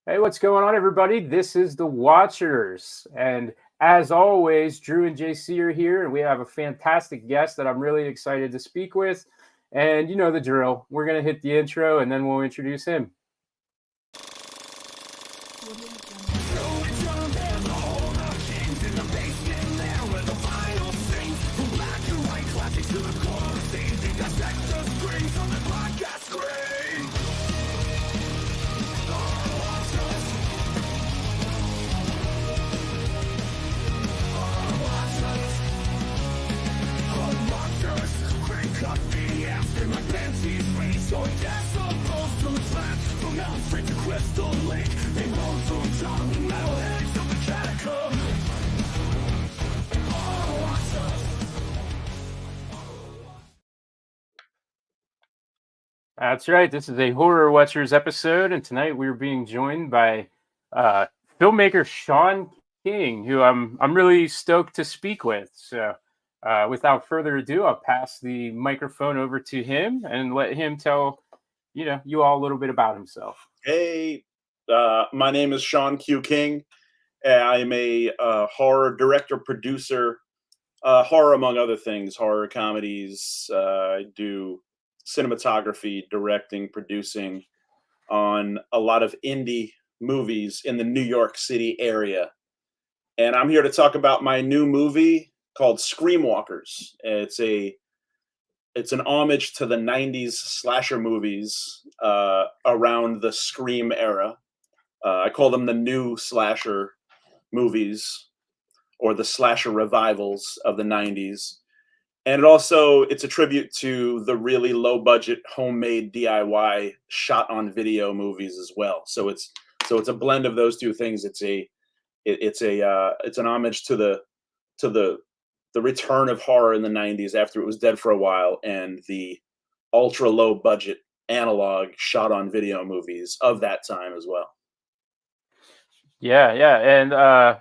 Hey, what's going on, everybody? This is the Watchers. And as always, Drew and JC are here, and we have a fantastic guest that I'm really excited to speak with. And you know the drill. We're going to hit the intro, and then we'll introduce him. That's right. This is a Horror Watchers episode, and tonight we're being joined by uh, filmmaker SeanQKing, who I'm really stoked to speak with. So, without further ado, I'll pass the microphone over to him and let him tell you all a little bit about himself. Hey, my name is SeanQKing. I am a horror director, producer, horror among other things, horror comedies. I do cinematography, directing, producing on a lot of indie movies in the New York City area. And I'm here to talk about my new movie called Screamwalkers. It's an homage to the 90s slasher movies around the Scream era. I call them the new slasher movies or the slasher revivals of the 90s. And it's a tribute to the really low budget homemade DIY shot on video movies as well. So it's a blend of those two things. It's an homage to the return of horror in the 90s after it was dead for a while, and the ultra low budget analog shot on video movies of that time as well. Yeah. And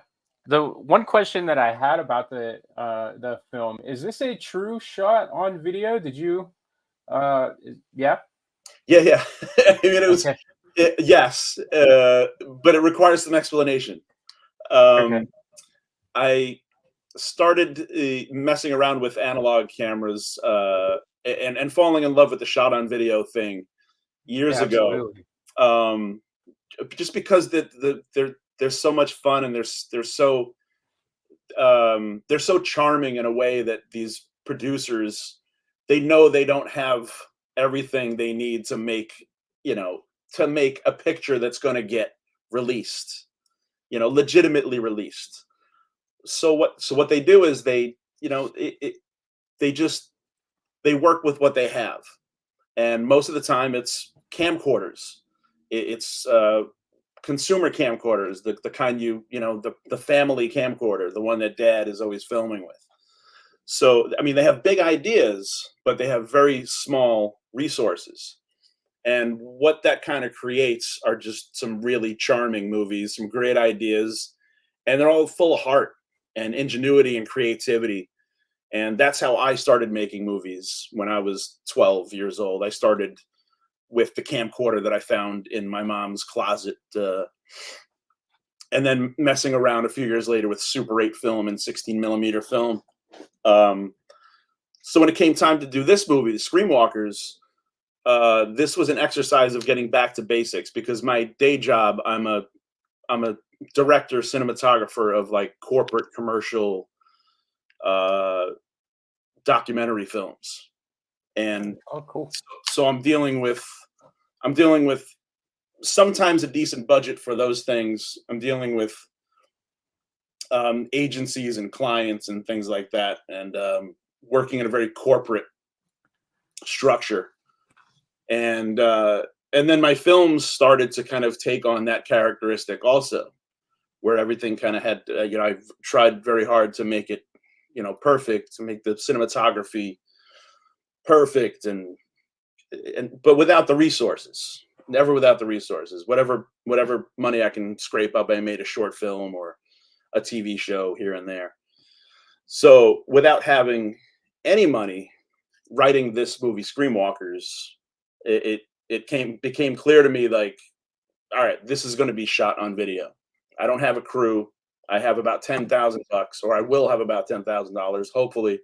the one question that I had about the film is: this a true shot on video? Did you? Yeah. Yeah. I mean, Okay. yes, but it requires some explanation. Okay. Um, I started messing around with analog cameras and falling in love with the shot on video thing years ago. Absolutely. Um, just because they're so much fun, and they're so charming in a way that these producers, they know they don't have everything they need to make a picture that's going to get released, legitimately released. So what they do is they just they work with what they have, and most of the time it's camcorders. It's consumer camcorders, the kind the family camcorder, the one that dad is always filming with. So I mean, they have big ideas, but they have very small resources. And what that kind of creates are just some really charming movies, some great ideas, and they're all full of heart and ingenuity and creativity. And that's how I started making movies when I was 12 years old. I started with the camcorder that I found in my mom's closet, and then messing around a few years later with Super 8 film and 16 millimeter film. Um, so when it came time to do this movie, The Screamwalkers, this was an exercise of getting back to basics, because my day job, I'm a director, cinematographer of like corporate commercial documentary films. And Oh, cool. so I'm dealing with sometimes a decent budget for those things. I'm dealing with agencies and clients and things like that, and working in a very corporate structure. And then my films started to kind of take on that characteristic also, where everything kind of had, I've tried very hard to make it, perfect, to make the cinematography perfect, and but without the resources. Never without the resources. Whatever money I can scrape up, I made a short film or a TV show here and there. So without having any money, writing this movie Screamwalkers, it became clear to me, like, all right, this is going to be shot on video. I don't have a crew. I have about $10,000, or I will have about $10,000, hopefully.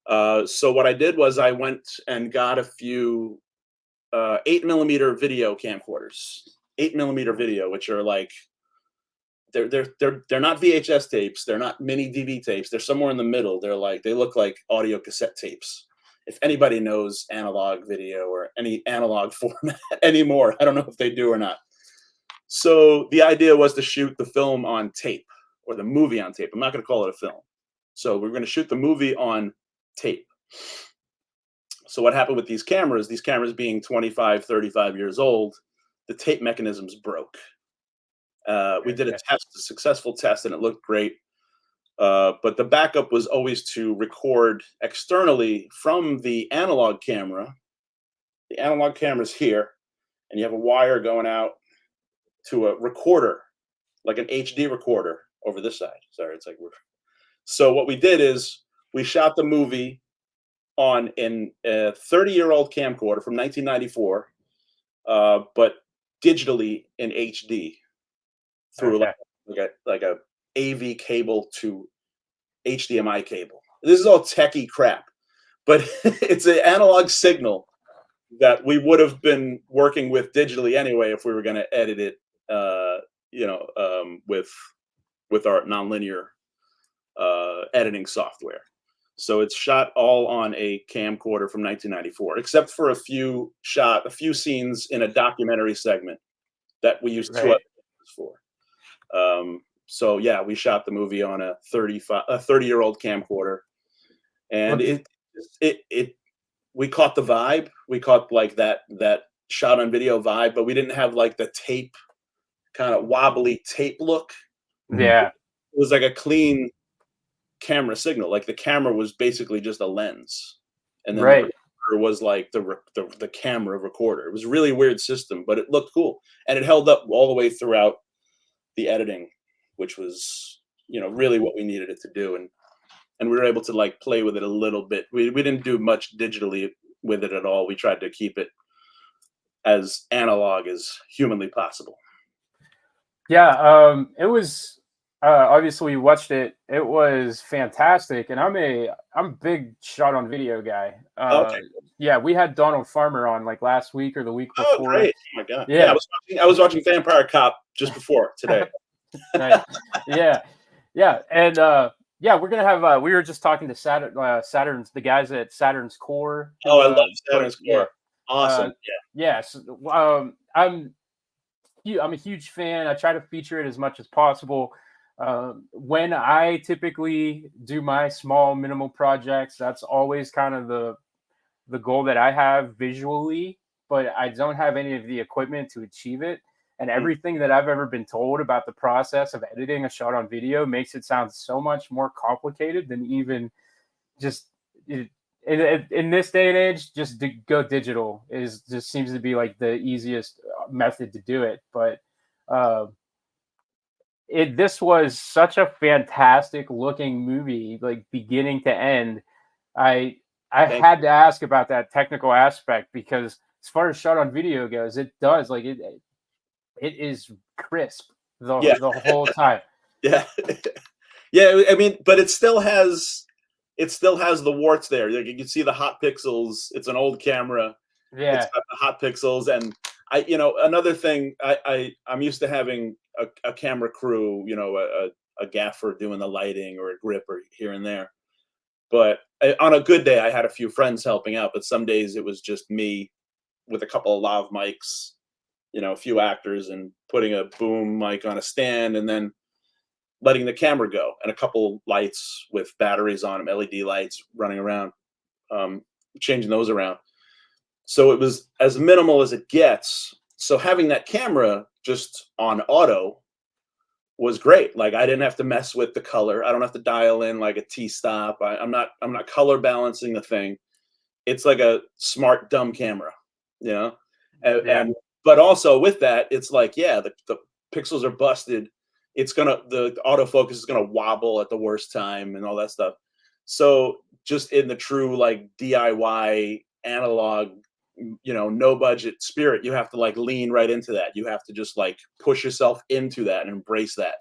So what I did was I went and got a few 8mm video camcorders, 8mm video, which are like they're not VHS tapes, they're not mini DV tapes. They're somewhere in the middle. They look like audio cassette tapes. If anybody knows analog video or any analog format anymore, I don't know if they do or not. So the idea was to shoot the film on tape, or the movie on tape. I'm not going to call it a film. So we're going to shoot the movie on tape. So what happened with these cameras being 25, 35 years old, the tape mechanisms broke. We did a successful test, and it looked great. But the backup was always to record externally from the analog camera. The analog camera's here, and you have a wire going out to a recorder, like an HD recorder over this side. Sorry, it's like we're. So what we did is we shot the movie on a 30-year-old camcorder from 1994, but digitally in HD through like a AV cable to HDMI cable. This is all techie crap, but it's an analog signal that we would have been working with digitally anyway if we were going to edit it, with our nonlinear editing software. So it's shot all on a camcorder from 1994, except for a few scenes in a documentary segment that we used two other cameras for. So yeah, we shot the movie on a 30-year-old camcorder, and we caught the vibe. We caught like that shot on video vibe, but we didn't have like the tape, kind of wobbly tape look. Yeah. It was like a clean camera signal. Like the camera was basically just a lens, and then the recorder was like the camera recorder. It was a really weird system, but it looked cool, and it held up all the way throughout the editing, which was really what we needed it to do. And we were able to like play with it a little bit. We didn't do much digitally with it at all. We tried to keep it as analog as humanly possible. Yeah, it was obviously we watched it. It was fantastic, and I'm a big shot on video guy. Okay. Yeah, we had Donald Farmer on like last week or the week before. Oh, great! Oh my god! Yeah, I was watching Vampire Cop just before today. Nice. Yeah, and we're gonna have. We were just talking to Saturn's, the guys at Saturn's Core. Oh, I love Saturn's Core. Awesome. Yeah. So, I'm a huge fan. I try to feature it as much as possible. When I typically do my small minimal projects, that's always kind of the goal that I have visually, but I don't have any of the equipment to achieve it. And everything that I've ever been told about the process of editing a shot on video makes it sound so much more complicated than even just in this day and age. Just to go digital just seems to be like the easiest method to do it. But this was such a fantastic looking movie, like beginning to end. I had to ask about that technical aspect, because as far as shot on video goes, it does like it is crisp the whole time. Yeah. I mean, but it still has the warts there. Like you can see the hot pixels. It's an old camera. Yeah, it's got the hot pixels. And another thing, I'm used to having a camera crew, a gaffer doing the lighting, or a gripper here and there. But on a good day, I had a few friends helping out. But some days it was just me with a couple of lav mics, a few actors, and putting a boom mic on a stand, and then letting the camera go, and a couple lights with batteries on them, LED lights running around, changing those around. So it was as minimal as it gets. So having that camera just on auto was great. Like I didn't have to mess with the color. I don't have to dial in like a T-stop. I'm not color balancing the thing. It's like a smart dumb camera, and but also with that, it's like, the pixels are busted. The autofocus is gonna wobble at the worst time and all that stuff. So just in the true like DIY analog, 30-year-old camcorder, it was no budget spirit, you have to like lean right into that. You have to just like push yourself into that and embrace that.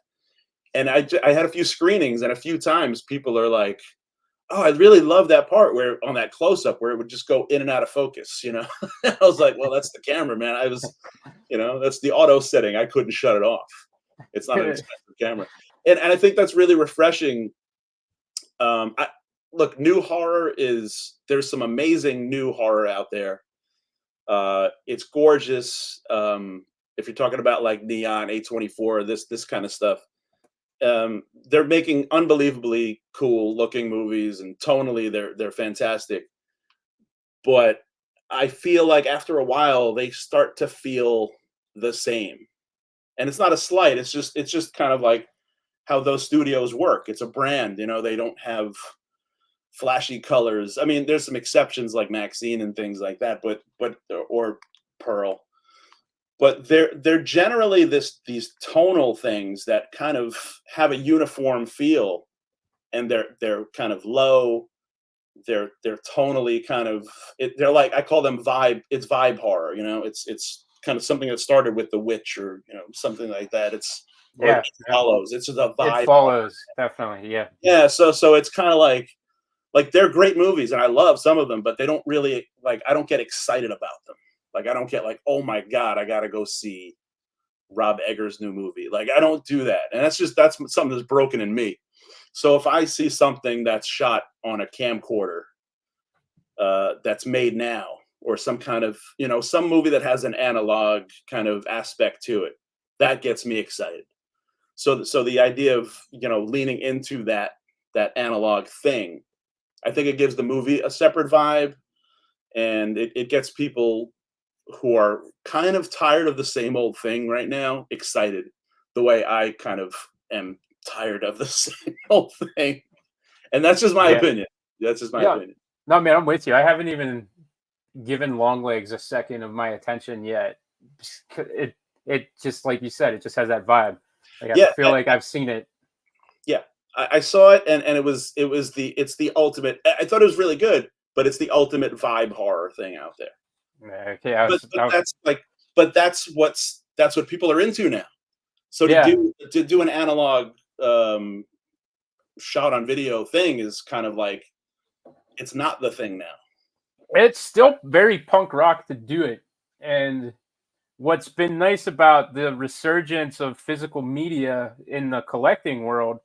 And I had a few screenings, and a few times people are like, "Oh, I really love that part where on that close up where it would just go in and out of focus." I was like, "Well, that's the camera, man. That's the auto setting. I couldn't shut it off. It's not an expensive camera." And I think that's really refreshing. I Look, new horror is there's some amazing new horror out there. It's gorgeous. If you're talking about like Neon, A24, this kind of stuff, they're making unbelievably cool looking movies, and tonally they're fantastic. But I feel like after a while they start to feel the same. And it's not a slight, it's just kind of like how those studios work. It's a brand, they don't have flashy colors. I mean, there's some exceptions like Maxine and things like that, but or Pearl. But they're generally these tonal things that kind of have a uniform feel, and they're kind of low. They're tonally kind of they're like, I call them vibe. It's vibe horror. It's kind of something that started with The Witch, or something like that. Or Yeah, It Follows. It's just a it vibe horror. follows definitely. Yeah, Yeah, so it's kind of like they're great movies, and I love some of them, but they don't really like, I don't get excited about them. Like, I don't get like, oh my god, I gotta go see Rob Eggers' new movie. Like, I don't do that, and that's something that's broken in me. So if I see something that's shot on a camcorder, that's made now, or some kind of some movie that has an analog kind of aspect to it, that gets me excited. So the idea of leaning into that analog thing, I think it gives the movie a separate vibe, and it gets people who are kind of tired of the same old thing right now excited, the way I kind of am tired of the same old thing. And that's just my yeah, opinion. That's just my yeah. opinion. No, man, I'm with you. I haven't even given Longlegs a second of my attention yet. It just like you said, it just has that vibe. Like I Yeah, feel like I've seen it. yeah. I saw it, and it's the ultimate. I thought it was really good, but it's the ultimate vibe horror thing out there. Okay, But but that's like but that's what people are into now. So yeah. to do an analog um shot on video thing is kind of like, it's not the thing now. It's still very punk rock to do it. And what's been nice about the resurgence of physical media in the collecting world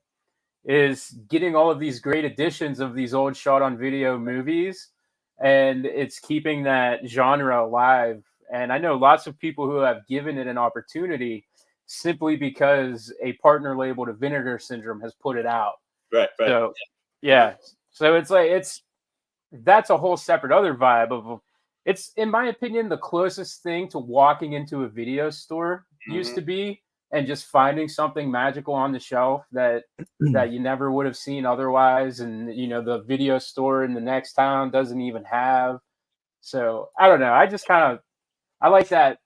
is getting all of these great editions of these old shot on video movies, and it's keeping that genre alive. And I know lots of people who have given it an opportunity simply because a partner label to Vinegar Syndrome has put it out. Right. So yeah, so it's like that's a whole separate other vibe of it's, in my opinion, the closest thing to walking into a video store used Hmm. to be, and just finding something magical on the shelf that you never would have seen otherwise, and the video store in the next town doesn't even have. So I don't know, I just kind of, I like that.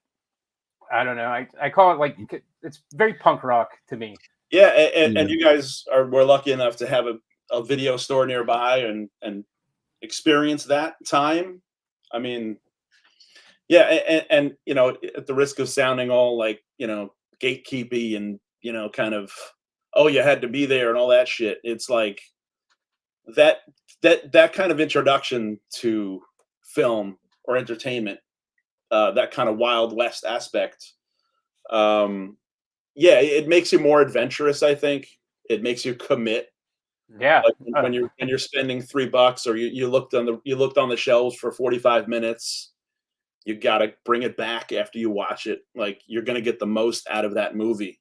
I don't know, I call it like, it's very punk rock to me. Yeah, and Yeah. you guys were lucky enough to have a video store nearby, and experience that time. I mean, yeah, and at the risk of sounding all like gatekeepy, and kind of, oh, you had to be there and all that shit. It's like that that kind of introduction to film or entertainment, that kind of Wild West aspect. Um, yeah, it makes you more adventurous. I think it makes you commit. Yeah. Like when you're spending $3, or you looked on the shelves for 45 minutes, you gotta bring it back after you watch it. Like, you're gonna get the most out of that movie,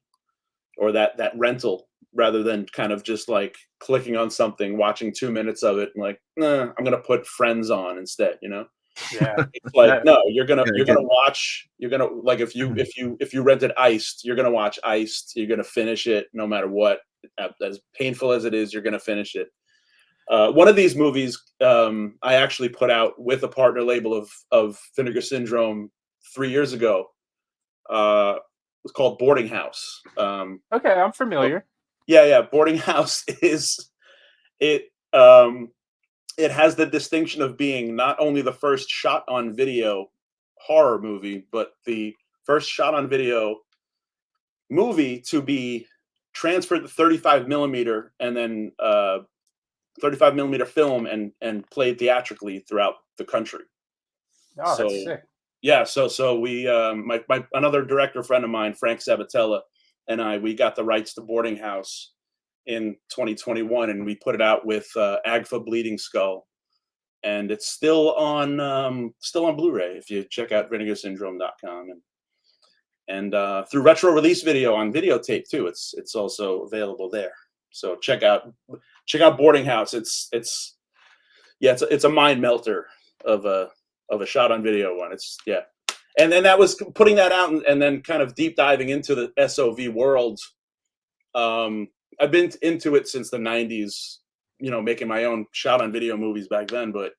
or that rental, rather than kind of just like clicking on something, watching 2 minutes of it, and like, nah, I'm gonna put Friends on instead. Yeah. It's like, No, no, you're gonna Yeah, you're gonna watch. You're gonna, like, if you rented Iced, you're gonna watch Iced. You're gonna finish it no matter what. As painful as it is, you're gonna finish it. One of these movies, I actually put out with a partner label of Vinegar Syndrome 3 years ago. It's called Boarding House. okay, I'm familiar. Yeah. Boarding House is it. It has the distinction of being not only the first shot on video horror movie, but the first shot on video movie to be transferred to 35 millimeter and then 35 millimeter film and played theatrically throughout the country. Oh, that's So sick. yeah, so we my another director friend of mine, Frank Sabatella, and we got the rights to Boarding House in 2021, and we put it out with Agfa Bleeding Skull, and it's still on Blu-ray if you check out vinegarsyndrome.com, and through retro release video on videotape too. It's also available there. So check out Boarding House. It's yeah, it's a mind melter of a shot on video one. It's yeah. And then that was putting that out and then kind of deep diving into the SOV world. I've been into it since the 90s, making my own shot on video movies back then, but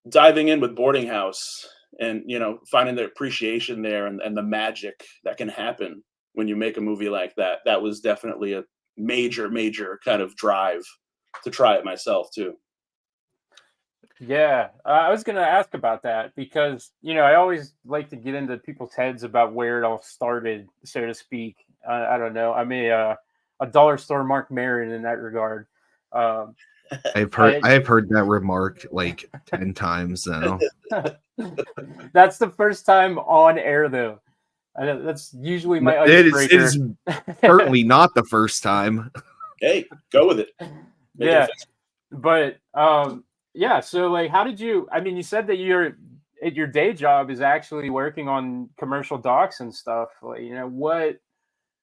diving in with Boarding House and, finding the appreciation there and the magic that can happen when you make a movie like that, that was definitely a major, major kind of drive to try it myself too. Yeah, I was gonna ask about that because I always like to get into people's heads about where it all started, so to speak. I don't know. I'm a dollar store Mark Maron in that regard. Um, I've heard that remark like 10 times now. That's the first time on air, though. That's usually my It icebreaker. is certainly not the first time. Hey, go with it. Make Yeah, it but yeah. So, like, how did you? I mean, you said that your day job is actually working on commercial docs and stuff. Like,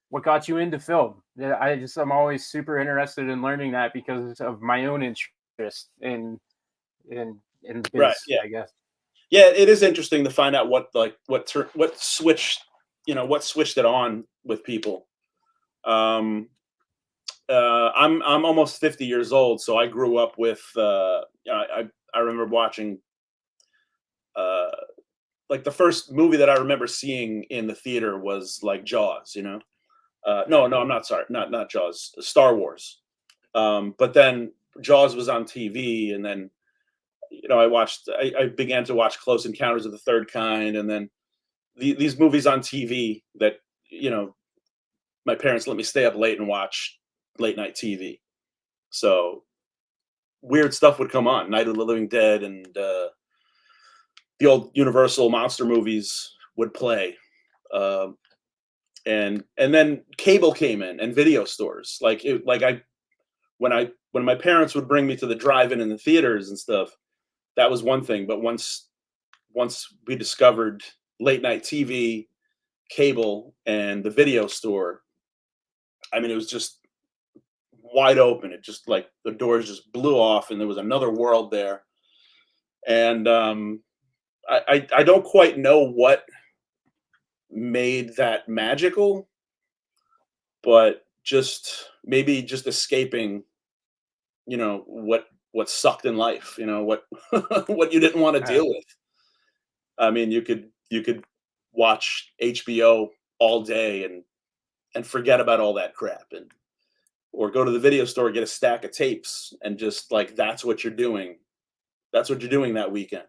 what got you into film? Yeah, I'm always super interested in learning that because of my own interest in right. biz, Yeah. I guess. Yeah, it is interesting to find out what switched it on with people. I'm almost 50 years old, so I grew up with I remember watching like the first movie that I remember seeing in the theater was like Jaws. No, I'm not sorry, not Jaws, Star Wars. But then Jaws was on TV, and then I began to watch Close Encounters of the Third Kind, and then these movies on TV that my parents let me stay up late and watch late night TV. So weird stuff would come on, Night of the Living Dead, and the old Universal monster movies would play. And then cable came in and video stores. When my parents would bring me to the drive-in and the theaters and stuff, that was one thing. But once we discovered late night TV, cable, and the video store, I mean, it was just wide open. It just like the doors just blew off, and there was another world there. And I don't quite know what made that magical, but maybe just escaping, what sucked in life, what what you didn't want to deal with. I mean, you could watch HBO all day and forget about all that crap, or go to the video store, get a stack of tapes, and just like that's what you're doing. That's what you're doing that weekend.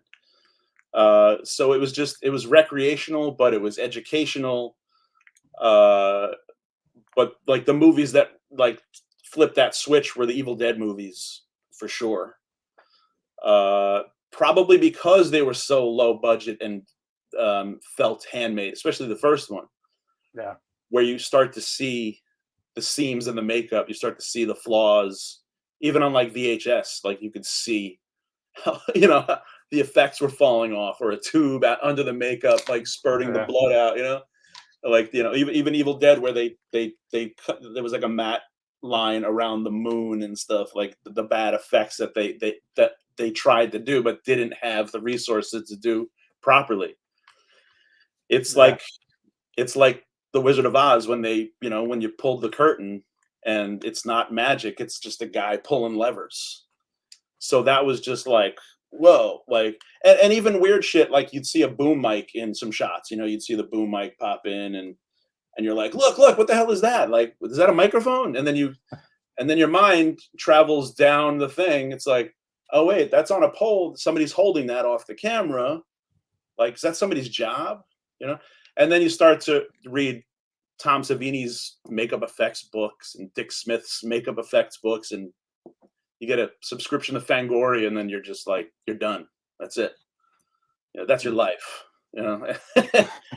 So it was recreational, but it was educational. But like the movies that like flipped that switch were the Evil Dead movies for sure. Probably because they were so low budget and felt handmade, especially the first one. Yeah. Where you start to see the seams in the makeup, you start to see the flaws, even on like VHS, like you could see how, the effects were falling off, or a tube under the makeup, like spurting the blood out, like, even Evil Dead, where they cut, there was like a matte line around the moon and stuff, like the bad effects that they tried to do, but didn't have the resources to do properly. It's like the Wizard of Oz, when when you pulled the curtain and it's not magic, it's just a guy pulling levers. So that was just like, whoa, like, and even weird shit, like you'd see a boom mic in some shots, you'd see the boom mic pop in, and you're like, look, what the hell is that? Like, is that a microphone? And then your mind travels down the thing. It's like, oh wait, that's on a pole. Somebody's holding that off the camera. Like, is that somebody's job? You know? And then you start to read Tom Savini's makeup effects books and Dick Smith's makeup effects books, and you get a subscription to Fangoria, and then you're just like, you're done. That's it. You know, that's your life. You know,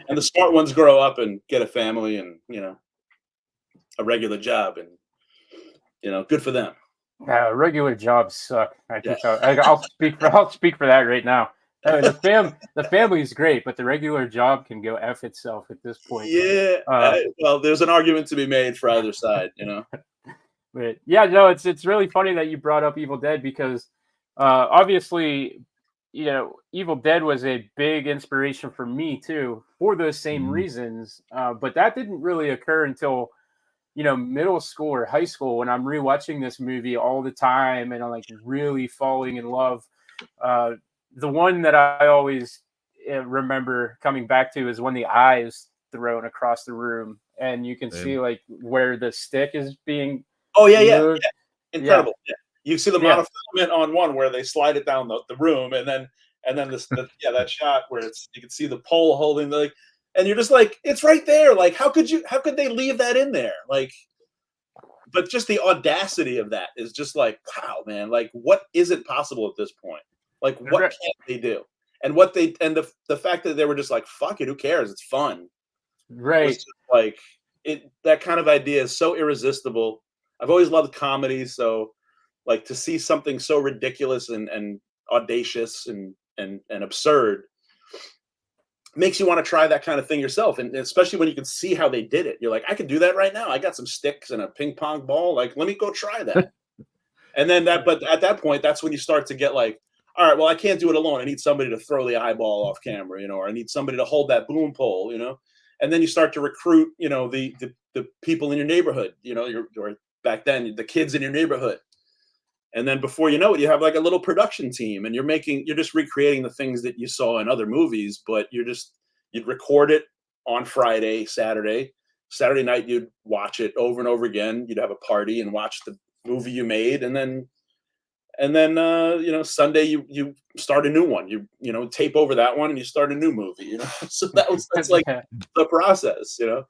and the smart ones grow up and get a family and, you know, a regular job, and, you know, good for them. Regular jobs suck. Yeah. I'll speak for that right now. The family is great, but the regular job can go f itself at this point. Yeah. Well, there's an argument to be made for either side, you know. But yeah, no, it's really funny that you brought up Evil Dead because obviously, you know, Evil Dead was a big inspiration for me too for those same reasons. But that didn't really occur until, you know, middle school or high school when I'm rewatching this movie all the time and I'm like really falling in love. The one that I always remember coming back to is when the eye is thrown across the room and you can see like where the stick is being moved. Incredible. Yeah. You see the monofilament on one where they slide it down the room, and then that shot where you can see the pole holding the, and you're just like, it's right there. Like, how could they leave that in there? Like, but just the audacity of that is just like, wow, man, like, what isn't possible at this point? Like, what can't they do? And the fact that they were just like, fuck it, who cares? It's fun. Right. Like, that kind of idea is so irresistible. I've always loved comedy, so like to see something so ridiculous and audacious and absurd makes you want to try that kind of thing yourself. And especially when you can see how they did it. You're like, I can do that right now. I got some sticks and a ping pong ball. Like, let me go try that. And then but at that point, that's when you start to get like, all right, well, I can't do it alone. I need somebody to throw the eyeball off camera, you know, or I need somebody to hold that boom pole, you know. And then you start to recruit, you know, the people in your neighborhood, you know, or back then, the kids in your neighborhood. And then before you know it, you have like a little production team, and you're just recreating the things that you saw in other movies, but you'd record it on Friday, Saturday night, you'd watch it over and over again. You'd have a party and watch the movie you made. And then you know, Sunday you start a new one, you know, tape over that one and you start a new movie, you know. So that's like the process, you know.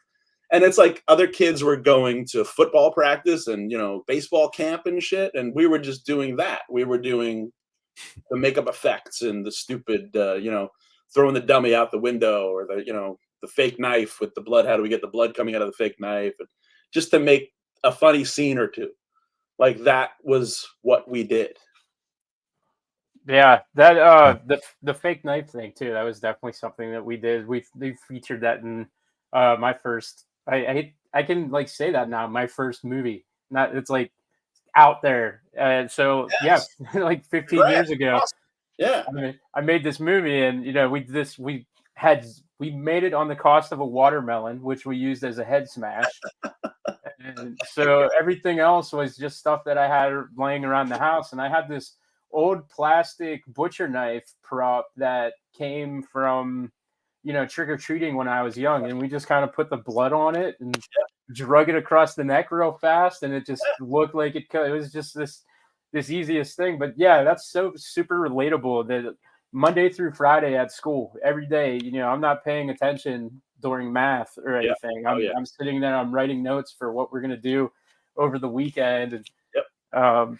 And it's like other kids were going to football practice and, you know, baseball camp and shit. And we were just doing that. We were doing the makeup effects and the stupid, you know, throwing the dummy out the window, or the, you know, the fake knife with the blood. How do we get the blood coming out of the fake knife? And just to make a funny scene or two. Like, that was what we did. Yeah, that the fake knife thing too. That was definitely something that we did. We featured that in my first. I can like say that now. My first movie. Not it's like out there. So yes. Yeah, like 15 years ago. Awesome. Yeah, I made this movie, and you know we made it on the cost of a watermelon, which we used as a head smash. And so everything else was just stuff that I had laying around the house, and I had this old plastic butcher knife prop that came from, you know, trick-or-treating when I was young, and we just kind of put the blood on it and drug it across the neck real fast, and it just looked like it was just this easiest thing. But yeah, that's so super relatable that Monday through Friday at school, every day, you know, I'm not paying attention during math or anything. I'm sitting there, I'm writing notes for what we're gonna do over the weekend. And and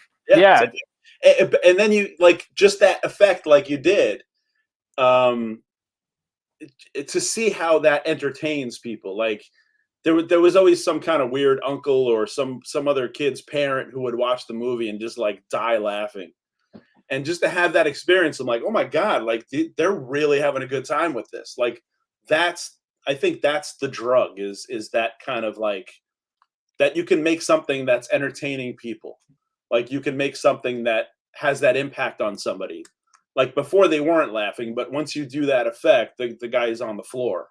then you like just that effect, like you did, to see how that entertains people. Like there was always some kind of weird uncle or some other kid's parent who would watch the movie and just like die laughing. And just to have that experience, I'm like, oh my God, like they're really having a good time with this. Like I think that's the drug, is that kind of like that you can make something that's entertaining people. Like you can make something that has that impact on somebody. Like before they weren't laughing, but once you do that effect, the guy is on the floor.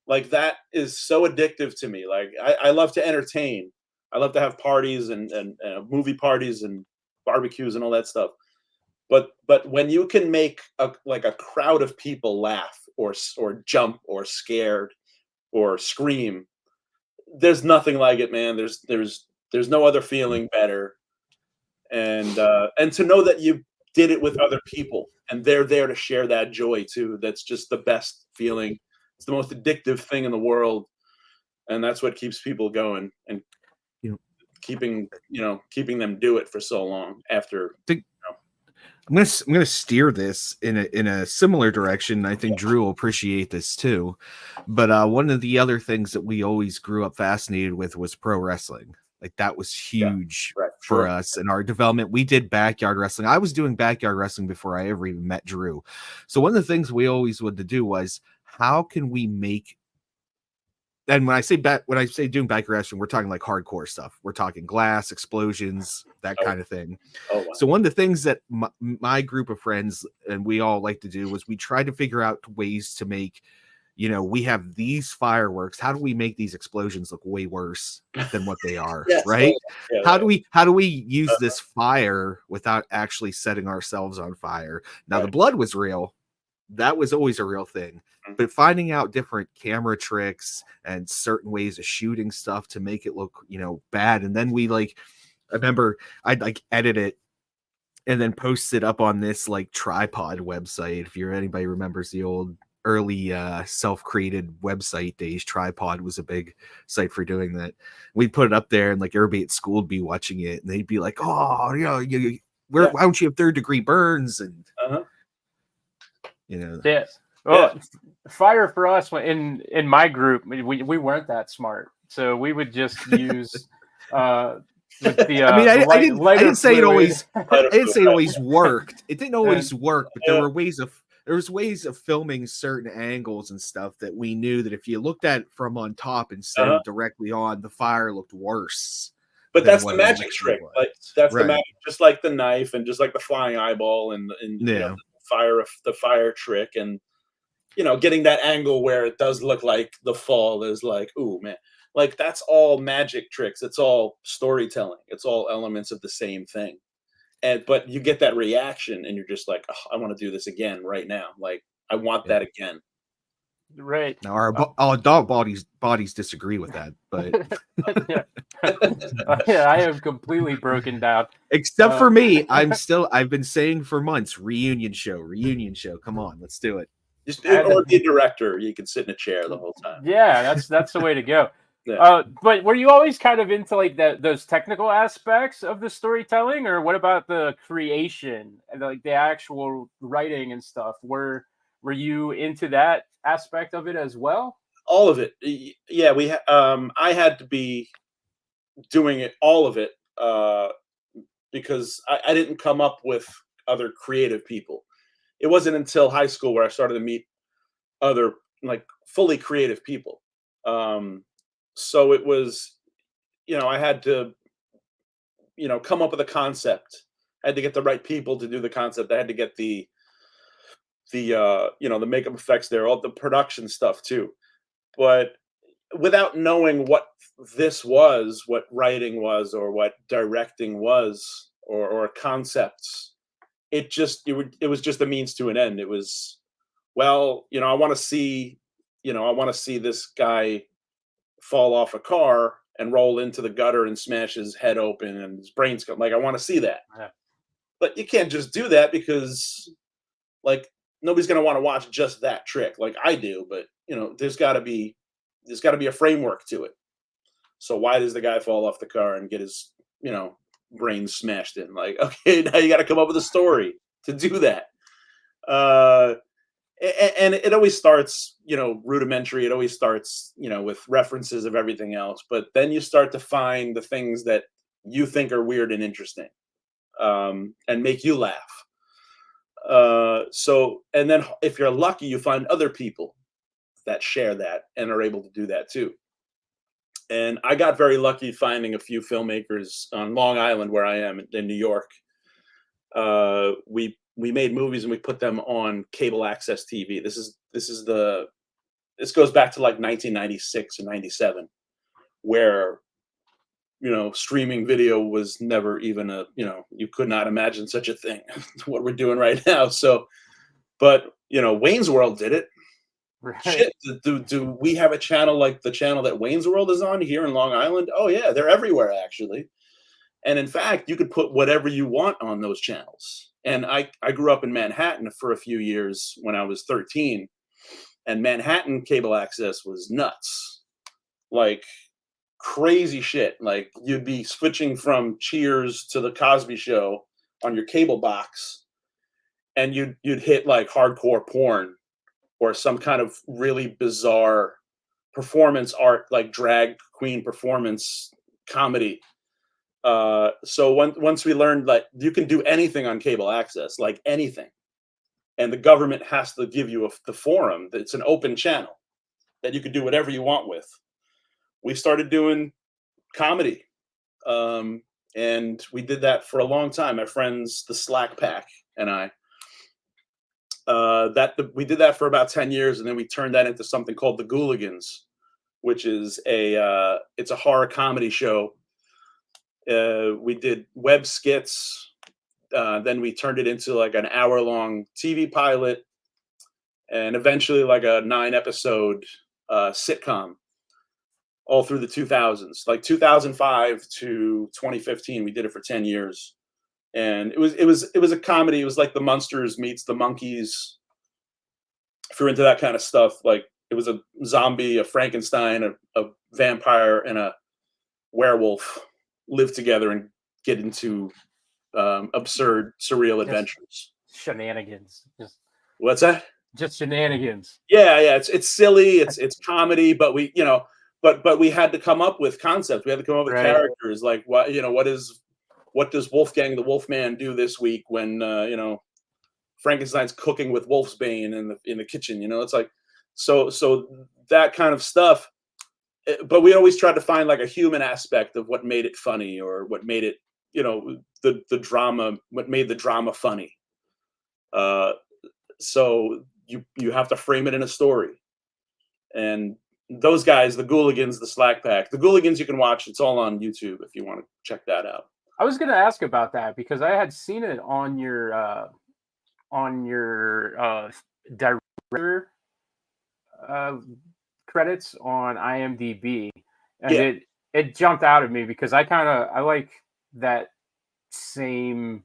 Like that is so addictive to me. Like I love to entertain. I love to have parties and movie parties and barbecues and all that stuff. But when you can make a crowd of people laugh or jump or scared or scream, there's nothing like it, man. There's no other feeling better. And to know that you did it with other people, and they're there to share that joy too. That's just the best feeling. It's the most addictive thing in the world, and that's what keeps people going and You know, keeping them do it for so long after. I'm gonna steer this in a similar direction. I think Drew will appreciate this too. But one of the other things that we always grew up fascinated with was pro wrestling. Like that was huge for us in our development. We did backyard wrestling. I was doing backyard wrestling before I ever even met Drew. So one of the things we always wanted to do was how can we make, and when I say doing backyard wrestling, we're talking like hardcore stuff. We're talking glass, explosions, that kind of thing. Oh, wow. So one of the things that my group of friends and we all like to do was we try to figure out ways to make, we have these fireworks. How do we make these explosions look way worse than what they are? Yes, right? Yeah, how do we use this fire without actually setting ourselves on fire? Now the blood was real. That was always a real thing. But finding out different camera tricks and certain ways of shooting stuff to make it look, bad. And then I remember I'd like edit it and then post it up on this like tripod website. If anybody remembers the old early self-created website days, Tripod was a big site for doing that. We'd put it up there and like everybody at school would be watching it and they'd be like, oh, why don't you have 3rd-degree burns? And Yes. Well, fire for us in my group, we weren't that smart, so we would just use I didn't say it always. I didn't say it always worked. It didn't always work, but there was ways of filming certain angles and stuff that we knew that if you looked at it from on top instead of directly on, the fire looked worse. But that's the magic trick. Like that's the magic, just like the knife and just like the flying eyeball and the fire trick and getting that angle where it does look like the fall is like, ooh man, like that's all magic tricks. It's all storytelling. It's all elements of the same thing. But you get that reaction and you're just like, oh, I want to do this again right now. Like I want that again. Right. Now our dog bodies disagree with that, but I have completely broken down. Except for me, I've been saying for months, reunion show. Come on, let's do it. Or be a director. You can sit in a chair the whole time. Yeah, that's the way to go. Yeah. But were you always kind of into like those technical aspects of the storytelling, or what about the creation and like the actual writing and stuff? Were you into that aspect of it as well? All of it. Yeah, I had to be doing it, all of it, because I didn't come up with other creative people. It wasn't until high school where I started to meet other like fully creative people. So it was, I had to, come up with a concept. I had to get the right people to do the concept. I had to get the makeup effects there, all the production stuff too. But without knowing what this was, what writing was, or what directing was, or concepts, it was just a means to an end. It was, well, I want to see this guy fall off a car and roll into the gutter and smash his head open and his brains come. Like I want to see that. Yeah. But you can't just do that because like nobody's going to want to watch just that trick like I do, but there's got to be a framework to it. So why does the guy fall off the car and get his, brain smashed in? Like, okay, now you got to come up with a story to do that. And it always starts, rudimentary. It always starts, with references of everything else. But then you start to find the things that you think are weird and interesting, and make you laugh. And then if you're lucky, you find other people that share that and are able to do that too. And I got very lucky finding a few filmmakers on Long Island, where I am in New York. We made movies and we put them on cable access TV. This goes back to like 1996 or 97, where streaming video was never even you could not imagine such a thing. What we're doing right now. So, but Wayne's World did it. Right. Shit, do we have a channel like the channel that Wayne's World is on here in Long Island? Oh yeah, they're everywhere actually. And in fact, you could put whatever you want on those channels And I grew up in Manhattan for a few years when I was 13, and Manhattan cable access was nuts, like crazy shit. Like you'd be switching from Cheers to the Cosby Show on your cable box, and you'd hit like hardcore porn or some kind of really bizarre performance art, like drag queen performance comedy. So once we learned that you can do anything on cable access, like anything, and the government has to give you the forum, it's an open channel that you can do whatever you want with. We started doing comedy, and we did that for a long time. My friends, the Slack Pack, and I. We did that for about 10 years, and then we turned that into something called the Gooligans, which is it's a horror comedy show. We did web skits, then we turned it into like an hour-long TV pilot, and eventually like a 9-episode sitcom all through the 2000s, like 2005 to 2015. We did it for 10 years, and it was a comedy. It was like the Munsters meets the Monkees. If you're into that kind of stuff, like it was a zombie, a Frankenstein, a vampire, and a werewolf live together and get into absurd, surreal adventures. Shenanigans. What's that? Just shenanigans. Yeah. It's silly. It's comedy, but we had to come up with concepts. We had to come up with characters. Like what does Wolfgang the Wolfman do this week when Frankenstein's cooking with Wolfsbane in the kitchen? It's like so that kind of stuff. But we always tried to find like a human aspect of what made it funny, or what made it, the drama, what made the drama funny. So you have to frame it in a story. And those guys, the Gooligans, the Slack Pack, the Gooligans, you can watch. It's all on YouTube if you want to check that out. I was going to ask about that because I had seen it on your director credits on IMDb, and it jumped out at me because I like that same,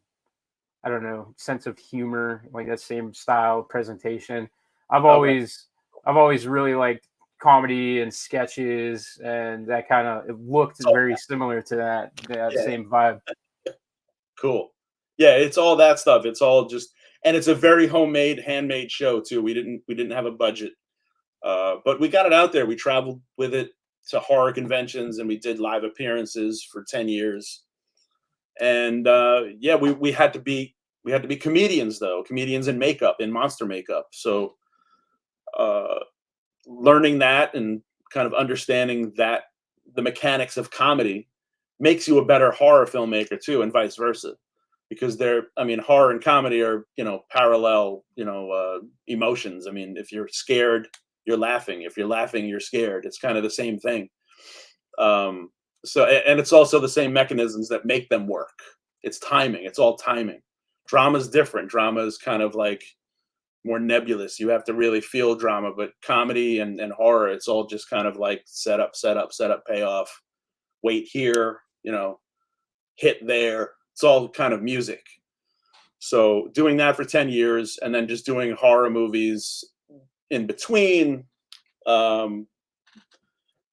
I don't know, sense of humor, like that same style presentation. I've always really liked comedy and sketches, and that kind of, it looked very similar to that same vibe. Cool. Yeah, it's all that stuff. It's all just, and it's a very homemade, handmade show too. We didn't have a budget, but we got it out there. We traveled with it to horror conventions, and we did live appearances for 10 years. And we had to be comedians, though, comedians in makeup, in monster makeup. So learning that and kind of understanding that the mechanics of comedy makes you a better horror filmmaker too, and vice versa, because horror and comedy are, parallel, emotions. I mean, if you're scared, you're laughing. If you're laughing, you're scared. It's kind of the same thing. So, and it's also the same mechanisms that make them work. It's timing. It's all timing. Drama's different. Drama is kind of like more nebulous. You have to really feel drama, but comedy and horror, it's all just kind of like set up, payoff, wait here, hit there. It's all kind of music. So doing that for 10 years and then just doing horror movies in between,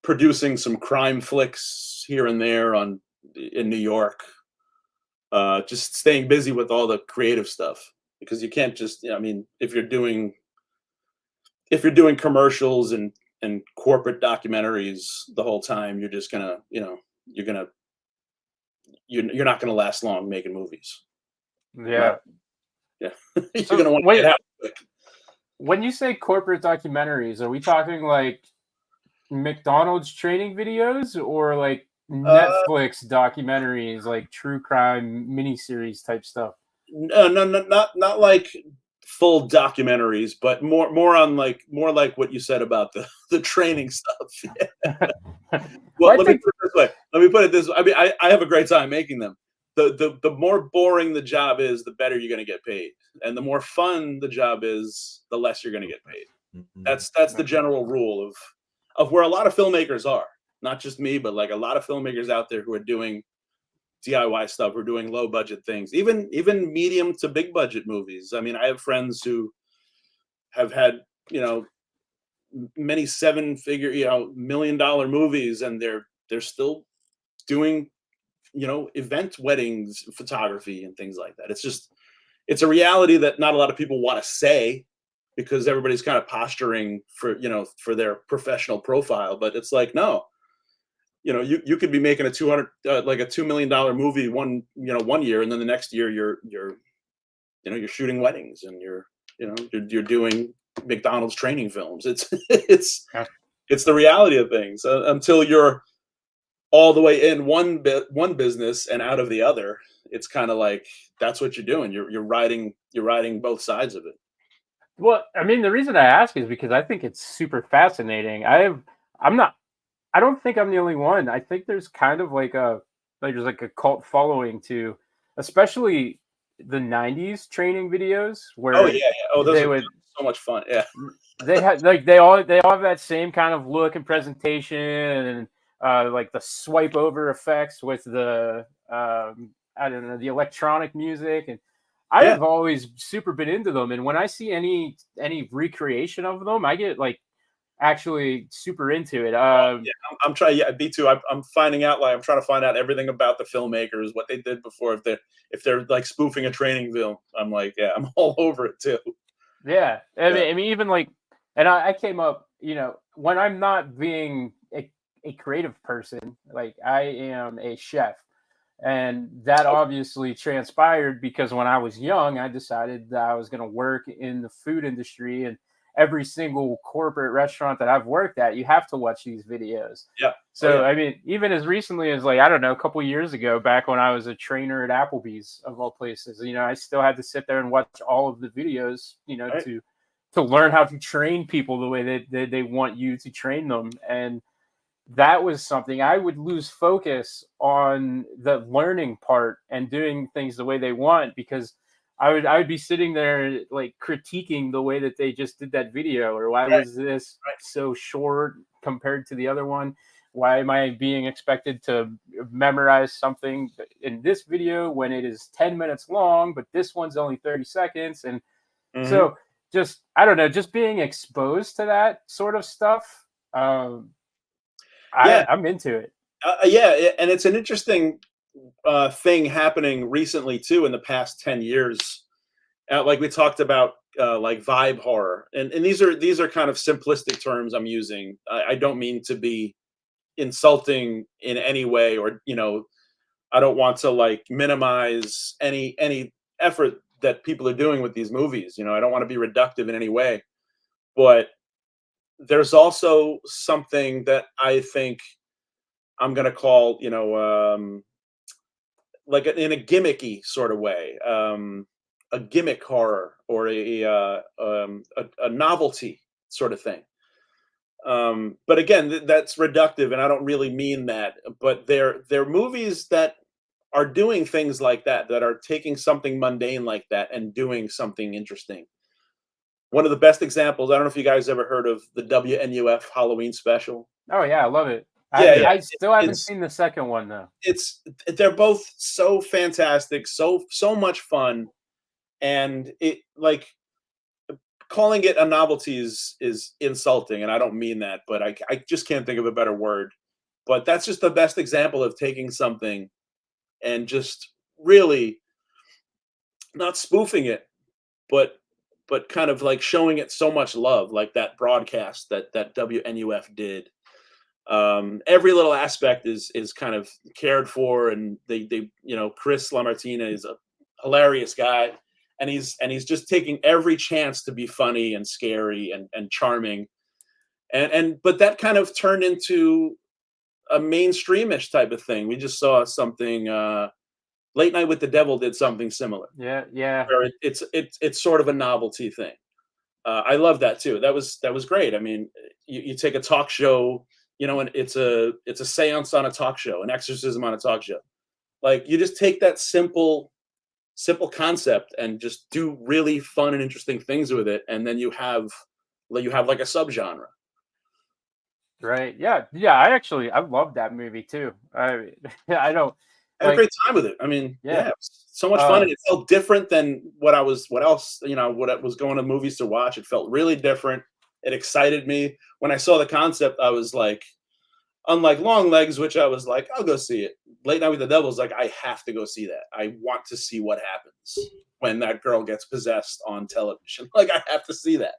producing some crime flicks here and there in New York, just staying busy with all the creative stuff, because you can't just, if you're doing commercials and corporate documentaries the whole time, you're just gonna, you're not gonna last long making movies. Yeah. You're gonna want to get out quick. When you say corporate documentaries, are we talking like McDonald's training videos, or like Netflix documentaries, like true crime miniseries type stuff? No, not like full documentaries, but more like what you said about the training stuff. Well, let me put it this way. I mean, I have a great time making them. The more boring the job is, the better you're going to get paid, and the more fun the job is, the less you're going to get paid. Mm-hmm. That's the general rule of where a lot of filmmakers are. Not just me, but like a lot of filmmakers out there who are doing DIY stuff. We're doing low budget things, even medium to big budget movies. I mean, I have friends who have had, you know, many seven-figure, you know, $1 million movies, and they're still doing, you know, event weddings photography and things like that. It's just, it's a reality that not a lot of people want to say, because everybody's kind of posturing for, you know, for their professional profile. But it's like, no, you know, you could be making a 200 like a $2 million movie one year, and then the next year you're you know, you're shooting weddings, and you're doing McDonald's training films. It's Yeah. it's the reality of things, until you're all the way in one business and out of the other. It's kind of like, that's what you're doing. You're riding both sides of it. Well, I mean, the reason I ask is because I think it's super fascinating. I'm not, I don't think I'm the only one. I think there's kind of there's like a cult following to, especially the '90s training videos Oh where yeah, yeah. Oh, those they are would so much fun. Yeah. they had like they all have that same kind of look and presentation, and like the swipe over effects with the I don't know, the electronic music. And Yeah. I've always super been into them, and when I see any recreation of them, I get like actually super into it. Yeah, I'm trying. Yeah, me too. I'm finding out. Like, I'm trying to find out everything about the filmmakers, what they did before. If they're like spoofing a training film, I'm like, yeah, I'm all over it too. Yeah, Yeah. I mean, even like, and I came up, you know, when I'm not being a creative person, like I am a chef, and that Oh, obviously transpired because when I was young, I decided that I was going to work in the food industry, and every single corporate restaurant that I've worked at, you have to watch these videos. yeah. Oh So yeah. I mean, even as recently as like I don't know, a couple years ago, back when I was a trainer at Applebee's of all places, you know, I still had to sit there and watch all of the videos, you know, Right. to learn how to train people the way they want you to train them. And that was something I would lose focus on the learning part and doing things the way they want, because I would be sitting there like critiquing the way that they just did that video, or why Right. was this Right. so short compared to the other one? Why am I being expected to memorize something in this video when it is 10 minutes long, but this one's only 30 seconds? And Hmm. so just I don't know, just being exposed to that sort of stuff. Yeah. I'm into it. Yeah. And it's an interesting thing happening recently too, in the past 10 years. Like we talked about, like vibe horror, and these are kind of simplistic terms I'm using. I don't mean to be insulting in any way, or, you know, I don't want to like minimize any effort that people are doing with these movies. You know, I don't want to be reductive in any way. But there's also something that I think I'm going to call, you know, like in a gimmicky sort of way, a gimmick horror, or a novelty sort of thing. But again, that's reductive, and I don't really mean that. But they're movies that are doing things like that, that are taking something mundane like that and doing something interesting. One of the best examples, I don't know if you guys ever heard of the WNUF Halloween special. Oh yeah, I love it. Yeah, yeah. I still haven't It's seen the second one though. it's they're both so fantastic, so much fun, and it like, calling it a novelty is insulting, and I don't mean that, but I just can't think of a better word. But that's just the best example of taking something and just really not spoofing it, but kind of like showing it so much love, like that broadcast that WNUF did. Every little aspect is kind of cared for, and they you know, Chris LaMartina is a hilarious guy, and he's just taking every chance to be funny and scary and charming, and but that kind of turned into a mainstreamish type of thing. We just saw something. Late Night with the Devil did something similar, Yeah, yeah. where it's sort of a novelty thing. I love that too. That was great. I mean, you take a talk show, you know, and it's a séance on a talk show, an exorcism on a talk show. Like, you just take that simple concept and just do really fun and interesting things with it, and then you have like a subgenre. Right. Yeah. Yeah. I love that movie too. I I don't. I had a great time with it. I mean, Yeah. it was so much fun, and it felt different than what else, you know, what I was going to movies to watch. It felt really different. It excited me. When I saw the concept, I was like, unlike Long Legs, which I was like, I'll go see it. Late Night with the Devil is like, I have to go see that. I want to see what happens when that girl gets possessed on television. Like, I have to see that.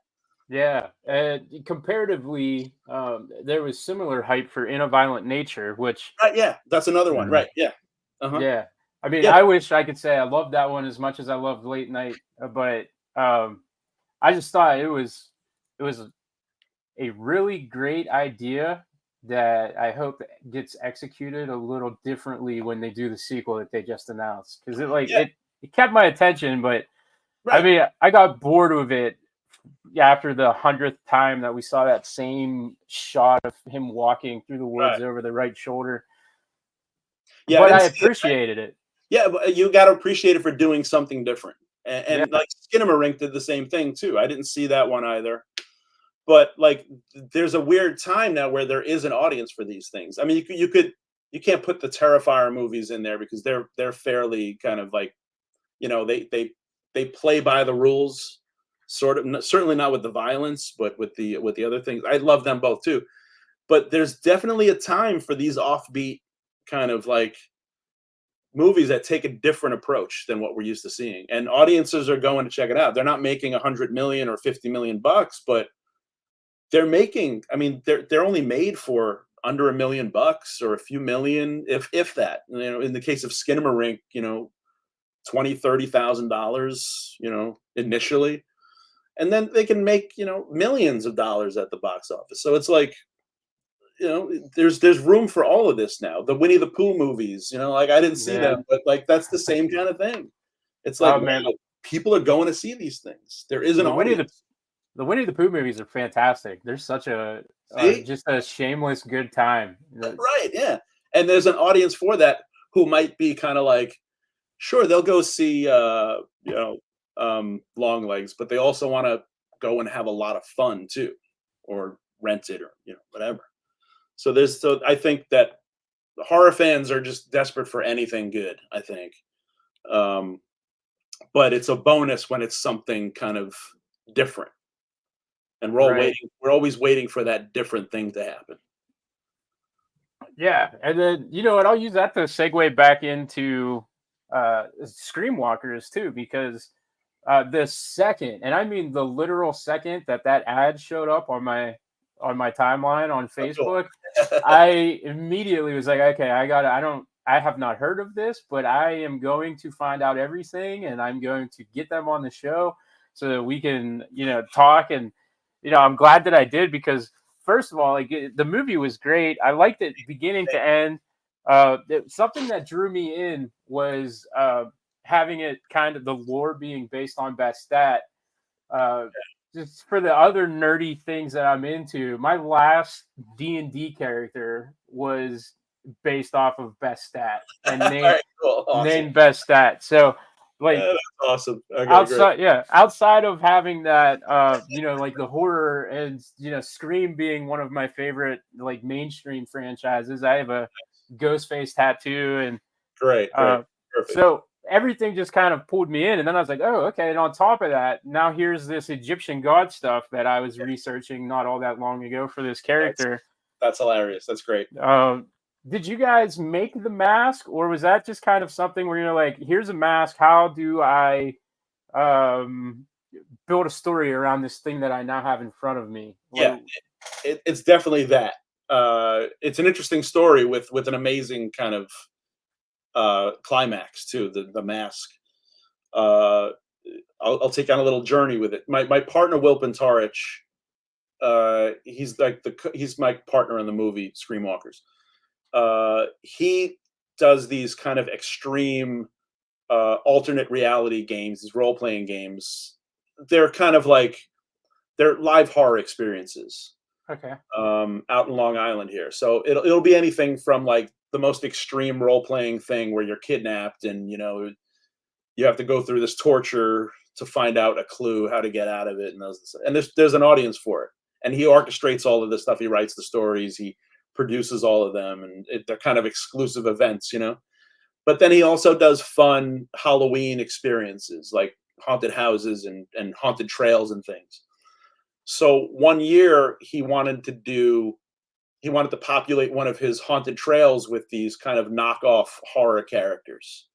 Yeah, comparatively, there was similar hype for In a Violent Nature, which Right, yeah, that's another one. Mhm. Right, yeah. Uh-huh. yeah, I mean, Yeah, I wish I could say I loved that one as much as I loved Late Night, but I just thought it was a really great idea that I hope gets executed a little differently when they do the sequel that they just announced, because yeah, it kept my attention, but I right, mean, I got bored with it after the 100th time that we saw that same shot of him walking through the right. woods over the right shoulder. Yeah, I But didn't I see it. appreciated it. Yeah, but you got to appreciate it for doing something different. Yeah, And like Skinamarink did the same thing too. I didn't see that one either. But like, there's a weird time now where there is an audience for these things. I mean, you can't put the Terrifier movies in there because they're fairly kind of like, you know, they play by the rules, sort of. Certainly not with the violence, but with the other things. I love them both too. But there's definitely a time for these offbeat kind of like movies that take a different approach than what we're used to seeing, and audiences are going to check it out. They're not making 100 million or 50 million bucks, but they're making, I mean, they're only made for under $1 million or a few million, if that. You know, in the case of Skinamarink, you know, 20, $30,000, you know, initially, and then they can make, you know, millions of dollars at the box office. So it's like, you know, there's room for all of this now. The Winnie the Pooh movies, you know, like I didn't see yeah. them, but like that's the same kind of thing. It's like, Oh man, wow, people are going to see these things. There is an the Winnie audience. the Winnie the Pooh movies are fantastic. They're such a See? just a shameless good time. Right, yeah. And there's an audience for that who might be kind of like, sure, they'll go see you know, Long Legs, but they also want to go and have a lot of fun too, or rent it, or you know, whatever. So I think that horror fans are just desperate for anything good, I think. Um, but it's a bonus when it's something kind of different. And Right. we're always waiting for that different thing to happen. Yeah, and then you know what? I'll use that to segue back into Screamwalkers too, because the second, and I mean the literal second that that ad showed up on my timeline on Oh, cool. Facebook, I immediately was like, okay, I have not heard of this, but I am going to find out everything, and I'm going to get them on the show so that we can, you know, talk. And you know, I'm glad that I did, because first of all, like the movie was great. I liked it beginning to end. Something that drew me in was having it kind of the lore being based on Bastet. Uh, just for the other nerdy things that I'm into, my last D&D character was based off of Bastet and All right, cool. Awesome. named Bastet. So Yeah, like that's awesome. Okay, great. outside of having that you know, like the horror and, you know, Scream being one of my favorite like mainstream franchises, I have a Ghostface tattoo, and Great, great. Perfect. so everything just kind of pulled me in, and then I was like, oh, okay. And on top of that, now here's this Egyptian god stuff that I was researching not all that long ago for this That's character. that's hilarious. That's great. Did you guys make the mask, or was that just kind of something where you're like, here's a mask, how do I um, build a story around this thing that I now have in front of me? Yeah, it's definitely that. It's an interesting story with an amazing kind of climax too. The mask. Uh, I'll take on a little journey with it. My partner Wilpin Tarich, he's my partner in the movie Screamwalkers. He does these kind of extreme alternate reality games, these role playing games. They're kind of like they're live horror experiences Okay. out in Long Island here. So it'll be anything from like the most extreme role playing thing where you're kidnapped and you know you have to go through this torture to find out a clue how to get out of it, and there's an audience for it, and he orchestrates all of this stuff. He writes the stories, he produces all of them, and they're kind of exclusive events, you know. but then he also does fun Halloween experiences like haunted houses and haunted trails and things. So one year he wanted to populate one of his haunted trails with these kind of knockoff horror characters.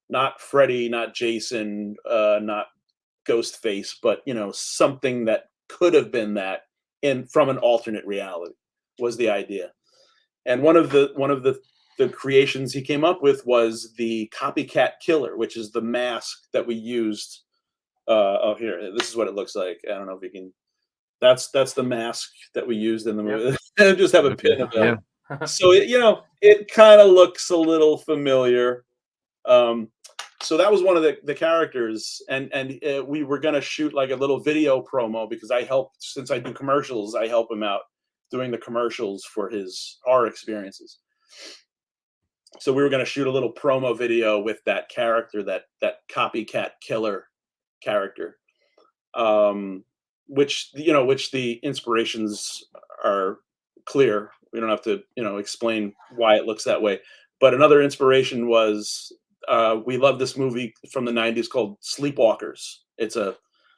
Not Freddy, not Jason, not Ghostface, but something that could have been that from an alternate reality was the idea. And one of the creations he came up with was the copycat killer, which is the mask that we used. Oh, here, this is what it looks like. I don't know if you can. That's the mask that we used in the movie. I just have a pin of it. Yeah. So it kind of looks a little familiar. So that was one of the characters, and we were gonna shoot like a little video promo because since I do commercials, I help him out doing the commercials for his horror experiences. So we were gonna shoot a little promo video with that character, that copycat killer character, which the inspirations are clear. We don't have to explain why it looks that way. But another inspiration was we love this movie from the 90s called Sleepwalkers. It's a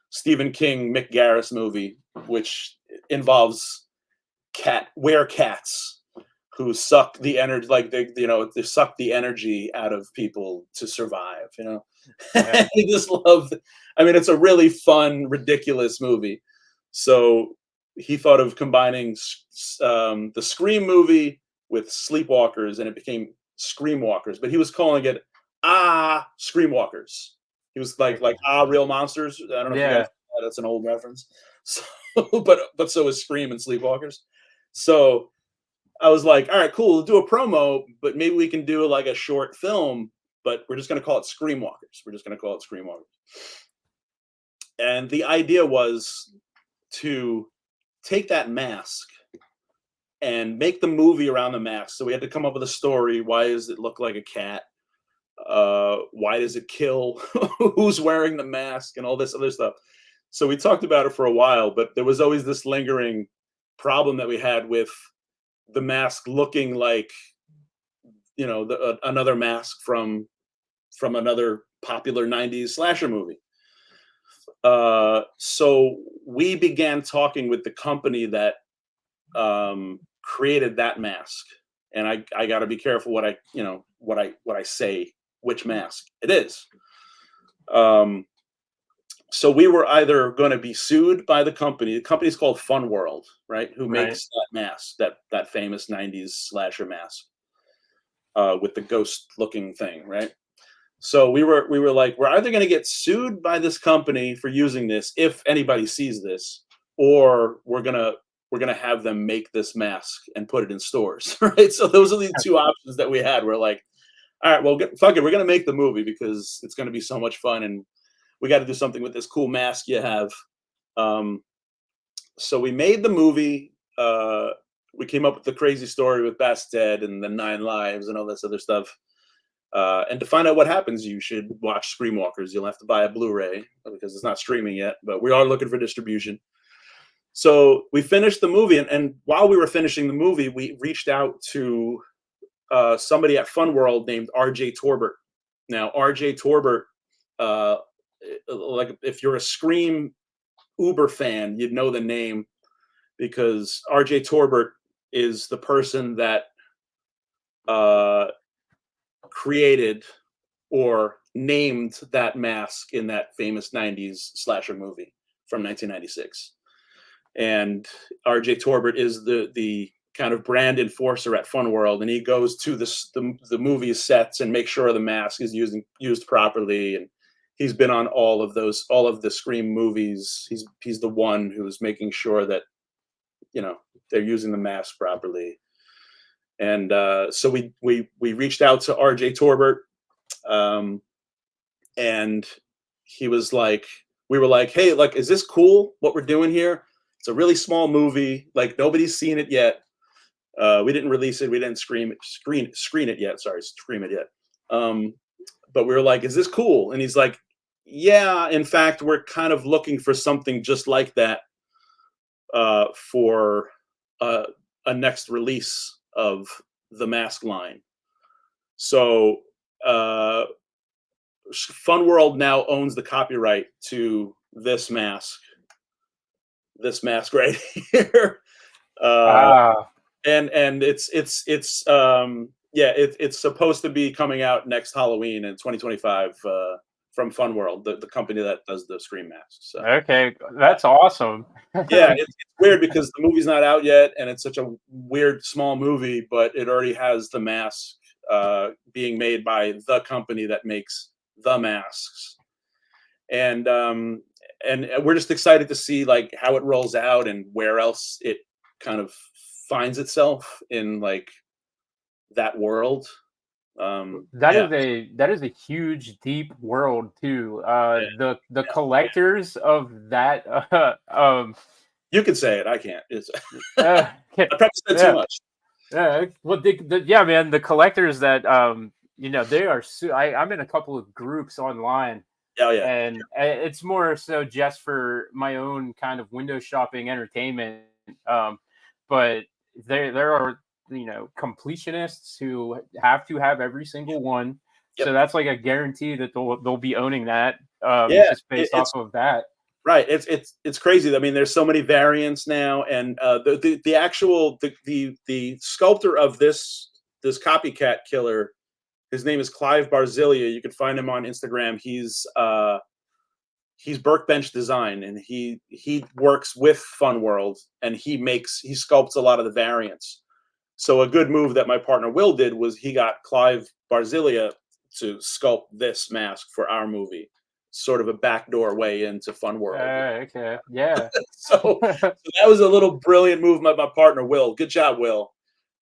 Stephen King, Mick Garris movie, which involves cats who suck the energy, like they suck the energy out of people to survive. Yeah. I just love. I mean, it's a really fun, ridiculous movie. So he thought of combining the Scream movie with Sleepwalkers, and it became Screamwalkers. But he was calling it Screamwalkers. He was like Real Monsters. I don't know if you guys know, that's an old reference. So, but so is Scream and Sleepwalkers. So I was like, all right, cool, we'll do a promo, but maybe we can do like a short film, but we're just going to call it Screamwalkers. We're just going to call it Screamwalkers. And the idea was to take that mask and make the movie around the mask. So we had to come up with a story. Why does it look like a cat? Why does it kill? Who's wearing the mask and all this other stuff? So we talked about it for a while, but there was always this lingering problem that we had with the mask looking like another mask from another popular 90s slasher movie. So we began talking with the company that created that mask, and I got to be careful what I say, which mask it is. So we were either going to be sued by the company. The company's called Fun World, right? Who makes that mask, that famous 90s slasher mask with the ghost-looking thing, right? So we were like, we're either going to get sued by this company for using this if anybody sees this, or we're gonna have them make this mask and put it in stores, right? So those are the two options that we had. We're like, all right, well, fuck it, we're gonna make the movie because it's gonna be so much fun, and we got to do something with this cool mask you have. So we made the movie. We came up with the crazy story with Bastet and the 9 lives and all this other stuff. And to find out what happens, you should watch Screamwalkers. You'll have to buy a Blu-ray because it's not streaming yet, but we are looking for distribution. So we finished the movie, and while we were finishing the movie, we reached out to somebody at Fun World named R.J. Torbert. Now, R.J. Torbert, like if you're a Scream Uber fan, you'd know the name because R.J. Torbert is the person that created or named that mask in that famous 90s slasher movie from 1996. And R.J. Torbert is the kind of brand enforcer at Fun World, and he goes to the movie sets and makes sure the mask is used properly. And he's been on all of the Scream movies. He's the one who's making sure that they're using the mask properly. And so we reached out to R.J. Torbert, and he was like, we were like, hey, like, is this cool what we're doing here? It's a really small movie. Like, nobody's seen it yet. We didn't release it. We didn't screen it yet. Sorry, scream it yet. But we were like, is this cool? And he's like, yeah, in fact, we're kind of looking for something just like that for a next release of the mask line. So Fun World now owns the copyright to this mask right here. Ah, And it's supposed to be coming out next Halloween in 2025 from Fun World, the company that does the Scream masks. So okay, that's awesome. yeah, it's weird because the movie's not out yet, and it's such a weird small movie, but it already has the mask being made by the company that makes the masks, and we're just excited to see like how it rolls out and where else it kind of finds itself in like that world. Yeah, That is a huge, deep world too. yeah, The yeah. collectors of that, You can say it. I can't. It's, uh, I probably said too yeah, much. yeah. Well, yeah, man, the collectors that they are. I'm in a couple of groups online, Oh yeah, and it's more so just for my own kind of window shopping entertainment. Um, but there are completionists who have to have every single one, so yep, that's like a guarantee that they'll be owning that, yeah. just based off It's of that. right. It's crazy. I mean, there's so many variants now, and the actual the sculptor of this copycat killer, his name is Clive Barzilia. You can find him on Instagram. He's Workbench Design, and he works with Fun World, and he sculpts a lot of the variants. So a good move that my partner Will did was he got Clive Barzilia to sculpt this mask for our movie, sort of a backdoor way into Fun World. Okay, yeah. So that was a little brilliant move by my partner Will. Good job, Will.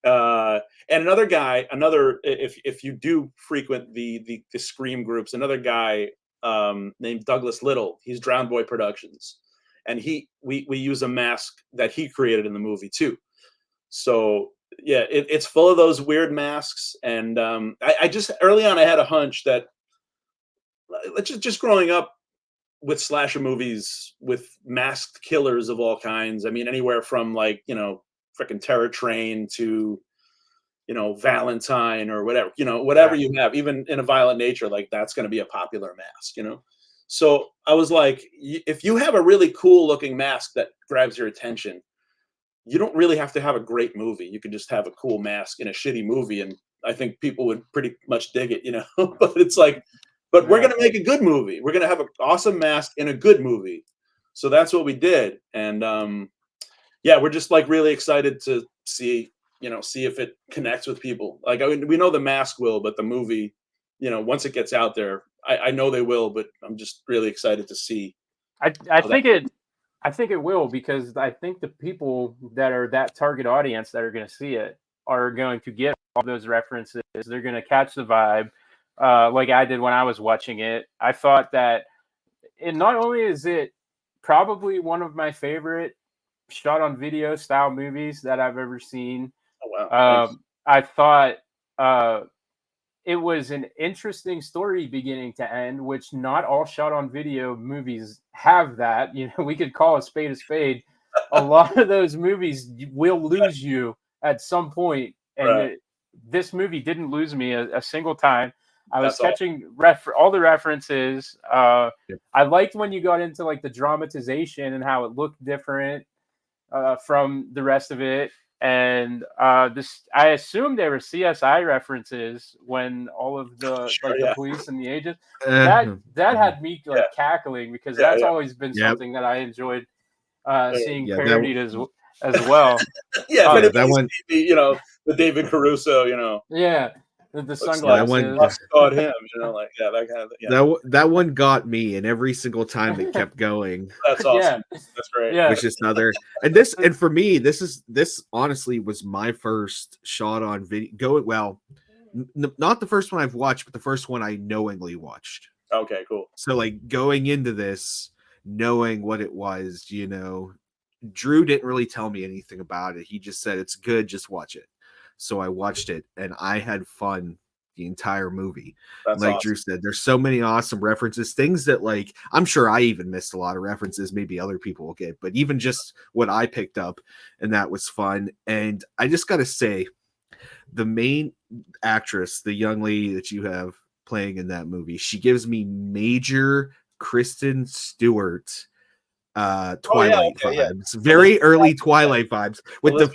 And another guy, if you do frequent the Scream groups, another guy named Douglas Little. He's Drown Boy Productions, and we use a mask that he created in the movie too. So yeah, it's full of those weird masks, and I just early on I had a hunch that just growing up with slasher movies with masked killers of all kinds. I mean, anywhere from like freaking Terror Train to Valentine or whatever, whatever Yeah. you have, even in a violent nature, like that's going to be a popular mask. So I was like, if you have a really cool looking mask that grabs your attention, you don't really have to have a great movie. You could just have a cool mask in a shitty movie, and I think people would pretty much dig it. But it's like, but we're Yeah. going to make a good movie. We're going to have an awesome mask in a good movie. So that's what we did. And yeah, we're just like really excited to see if it connects with people. Like, I mean, we know the mask will, but the movie, once it gets out there, I know they will, but I'm just really excited to see I how that. think it will, because I think the people that are that target audience that are going to see it are going to get all those references. They're going to catch the vibe, like I did when I was watching it. I thought that it not only is it probably one of my favorite shot on video style movies that I've ever seen. Oh wow, thanks. I thought it was an interesting story beginning to end, which not all shot on video movies have that. We could call a spade a spade. A lot of those movies will lose you at some point, and Right, this movie didn't lose me a single time. I was that's awesome. catching all the references. Yep. I liked when you got into like the dramatization and how it looked different from the rest of it. And I assume there were CSI references when all of the Sure, the yeah, police and the agents that Uh, had me yeah, like cackling, because yeah, that's yeah, always been yep. something that I enjoyed seeing Yeah, parodied as well. yeah. If Uh, yeah, that anybody's one. seen the David Caruso, yeah, the Yeah, that one. sunglasses. caught him, like yeah, that kind of thing. Yeah, That one got me, and every single time it kept going, that's Yeah, awesome. That's great. yeah. was just another. And for me, this honestly was my first shot on video. Going well, not the first one I've watched, but the first one I knowingly watched. Okay, cool. So like going into this, knowing what it was, Drew didn't really tell me anything about it. He just said it's good, just watch it. So I watched it, and I had fun the entire movie. That's Like Drew awesome. said, there's so many awesome references, things that like I'm sure I even missed a lot of references, maybe other people will get, but even just what I picked up, and that was fun. And I just gotta say, the main actress, the young lady that you have playing in that movie. She gives me major Kristen Stewart Twilight vibes, very early Twilight vibes with the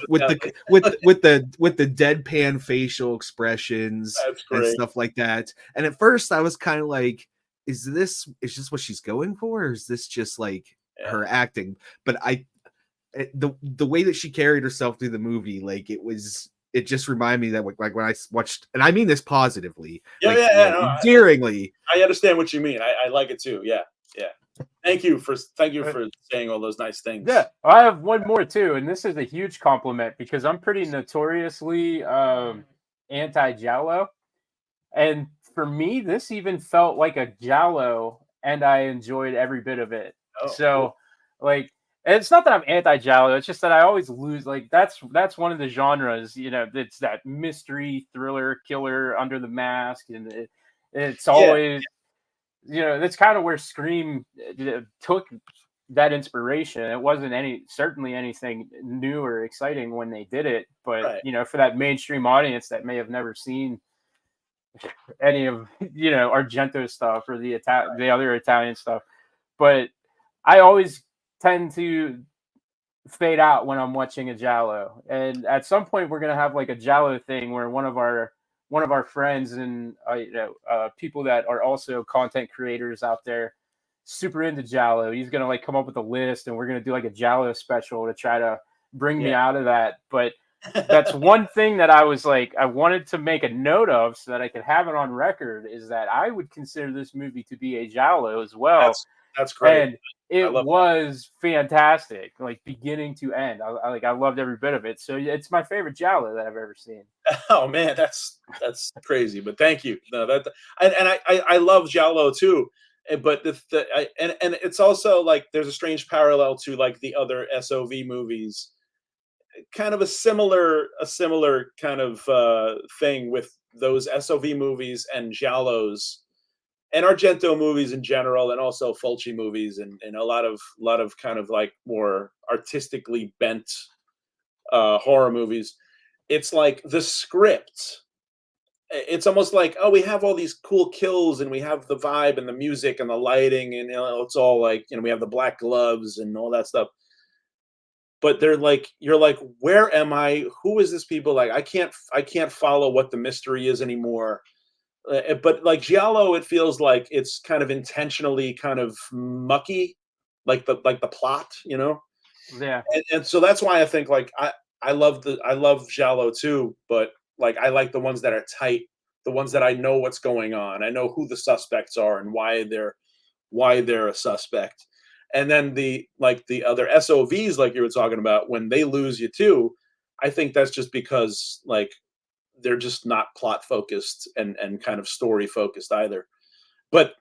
deadpan facial expressions and stuff like that. And at first I was kind of like, is this what she's going for, or is this just like her acting? But the way that she carried herself through the movie, like it just reminded me that like when I watched, and I mean this positively, endearingly. I understand what you mean. I like it too. Yeah. Thank you for saying all those nice things. Yeah, I have one more too, and this is a huge compliment because I'm pretty notoriously anti-giallo, and for me, this even felt like a giallo, and I enjoyed every bit of it. So, like, it's not that I'm anti-giallo; it's just that I always lose. Like, that's one of the genres, it's that mystery thriller, killer under the mask, and it's always. That's kind of where Scream took that inspiration. It wasn't certainly anything new or exciting when they did it, but for that mainstream audience that may have never seen any of Argento stuff or the other Italian stuff, but I always tend to fade out when I'm watching a giallo, and at some point we're gonna have like a giallo thing where one of our friends and people that are also content creators out there super into giallo, he's gonna like come up with a list, and we're gonna do like a giallo special to try to bring me out of that. But that's one thing that I was like, I wanted to make a note of so that I could have it on record, is that I would consider this movie to be a giallo as well. That's great. And it was fantastic, like beginning to end. I loved every bit of it. So it's my favorite giallo that I've ever seen. Oh man, that's crazy. But thank you. No, I love giallo too. But and it's also like there's a strange parallel to like the other SOV movies. Kind of a similar kind of thing with those SOV movies and giallos. And Argento movies in general, and also Fulci movies, and a lot of kind of like more artistically bent horror movies. It's like the script. It's almost like, oh, we have all these cool kills, and we have the vibe and the music and the lighting, and it's all like, we have the black gloves and all that stuff. But they're like, you're like, where am I? Who is this people? Like, I can't follow what the mystery is anymore. But like giallo, it feels like it's kind of intentionally kind of mucky, like the plot, Yeah. And so that's why I think like I love giallo too, but like I like the ones that are tight, the ones that I know what's going on, I know who the suspects are and why they're a suspect. And then the other SOVs, like you were talking about, when they lose you too, I think that's just because like they're just not plot focused and kind of story focused either. But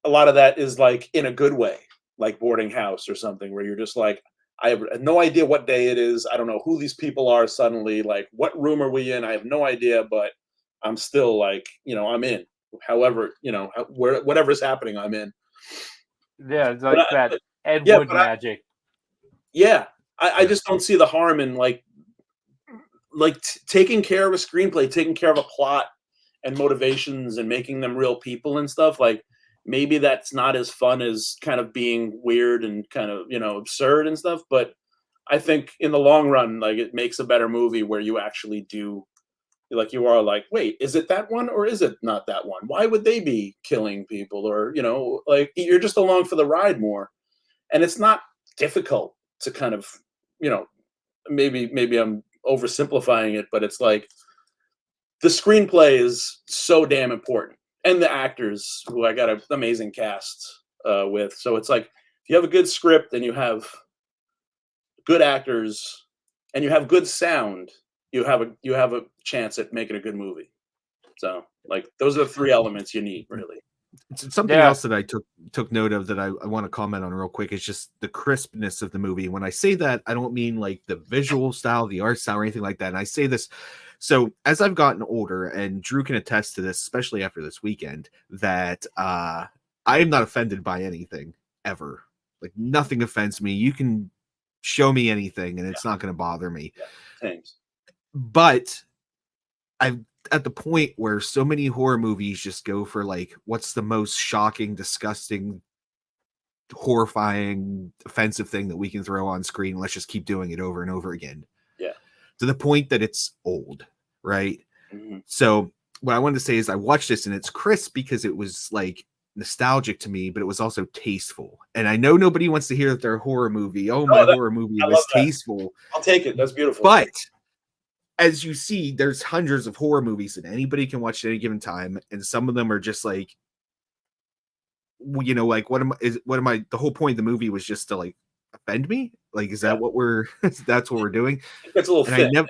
a lot of that is like in a good way, like Boarding House or something, where you're just like, I have no idea what day it is. I don't know who these people are suddenly. Like, what room are we in? I have no idea, but I'm still like, I'm in. However, whatever's happening, I'm in. Yeah, it's like that Ed Wood magic. I just don't see the harm in like taking care of a screenplay, taking care of a plot and motivations and making them real people and stuff. Like maybe that's not as fun as kind of being weird and kind of, absurd and stuff. But I think in the long run, like it makes a better movie where you actually do, like you are like, wait, is it that one or is it not that one? Why would they be killing people? Or, like you're just along for the ride more. And it's not difficult to kind of, maybe I'm oversimplifying it, but it's like the screenplay is so damn important, and the actors, who I got an amazing cast with. So it's like if you have a good script and you have good actors and you have good sound, you have a chance at making a good movie. So like those are the three elements you need, really. Something else that I took note of that I want to comment on real quick is just the crispness of the movie. When I say that, I don't mean like the visual style, the art style, or anything like that. And I say this, so as I've gotten older, and Drew can attest to this, especially after this weekend, that I am not offended by anything ever. Like nothing offends me. You can show me anything, and it's not going to bother me. Thanks. But I've at the point where so many horror movies just go for like, what's the most shocking, disgusting, horrifying, offensive thing that we can throw on screen? Let's just keep doing it over and over again. Yeah. To the point that it's old, right? Mm-hmm. So what I wanted to say is I watched this and it's crisp because it was like nostalgic to me, but it was also tasteful. And I know nobody wants to hear that their horror movie, horror movie was tasteful. I'll take it. That's beautiful. But as you see, there's hundreds of horror movies that anybody can watch at any given time, and some of them are just like, you know, like what am I? The whole point of the movie was just to like offend me. Like, is that what that's what we're doing? It's a little thin.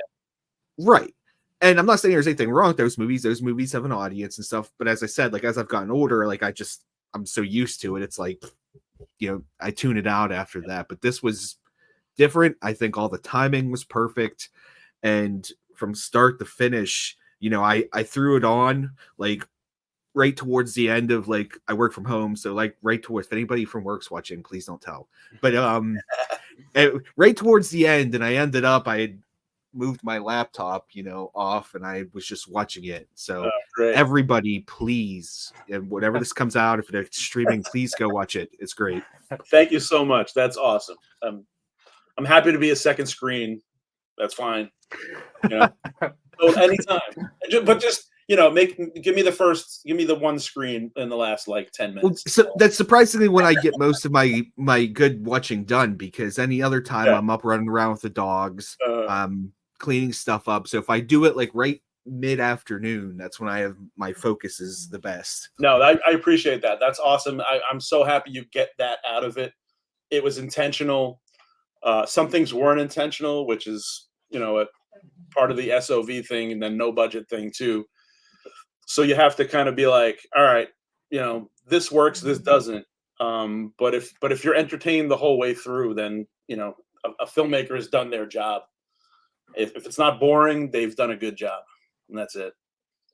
Right. And I'm not saying there's anything wrong with those movies. Those movies have an audience and stuff. But as I said, like as I've gotten older, like I'm so used to it. It's like, you know, I tune it out after that. But this was different. I think all the timing was perfect. And from start to finish, you know, I threw it on like right towards the end of like, I work from home. So like right towards, if anybody from work's watching, please don't tell. But right towards the end, and I ended up, I had moved my laptop, you know, off, and I was just watching it. So everybody, please, and whatever this comes out, if it's streaming, please go watch it. It's great. Thank you so much. That's awesome. I'm happy to be a second screen. That's fine. You know, so anytime, but just, you know, give me the one screen in the last like 10 minutes. Well, so that's surprisingly when I get most of my good watching done, because any other time I'm up running around with the dogs, cleaning stuff up. So if I do it like right mid-afternoon, that's when I have my focus is the best. No, I appreciate that. That's awesome. I'm so happy you get that out of it. It was intentional. Some things weren't intentional, which is, you know, a part of the SOV thing, and then no budget thing too. So you have to kind of be like, all right, you know, this works, this doesn't. But if you're entertained the whole way through, then, you know, a filmmaker has done their job. If it's not boring, they've done a good job, and that's it.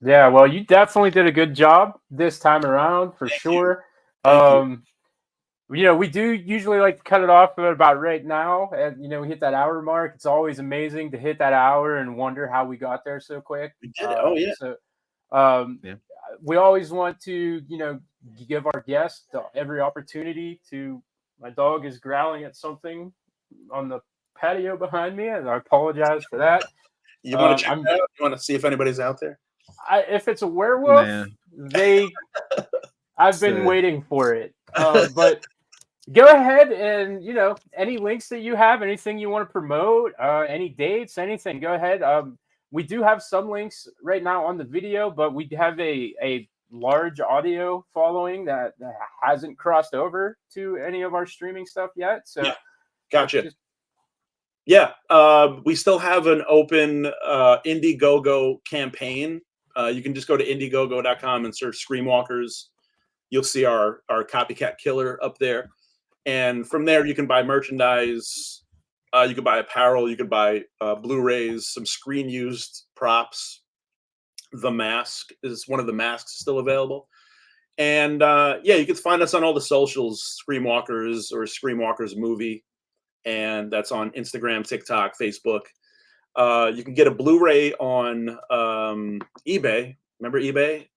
Yeah, well, you definitely did a good job this time around, for sure. You know, we do usually like to cut it off at about right now, and you know, we hit that hour mark. It's always amazing to hit that hour and wonder how we got there so quick. We did it. Oh yeah. So, we always want to, you know, give our guests every opportunity to. My dog is growling at something on the patio behind me, and I apologize for that. You want to check it out? You want to see if anybody's out there? If it's a werewolf, I've been waiting for it. But go ahead and, you know, any links that you have, anything you want to promote, any dates, anything, go ahead. We do have some links right now on the video, but we have a large audio following that hasn't crossed over to any of our streaming stuff yet. So yeah. Gotcha. We still have an open Indiegogo campaign. You can just go to Indiegogo.com and search Screamwalkers. You'll see our copycat killer up there. And from there, you can buy merchandise. You can buy apparel. You can buy Blu-rays, some screen-used props. The mask is one of the masks still available. And you can find us on all the socials, Screamwalkers or Screamwalkers Movie. And that's on Instagram, TikTok, Facebook. You can get a Blu-ray on eBay. Remember eBay?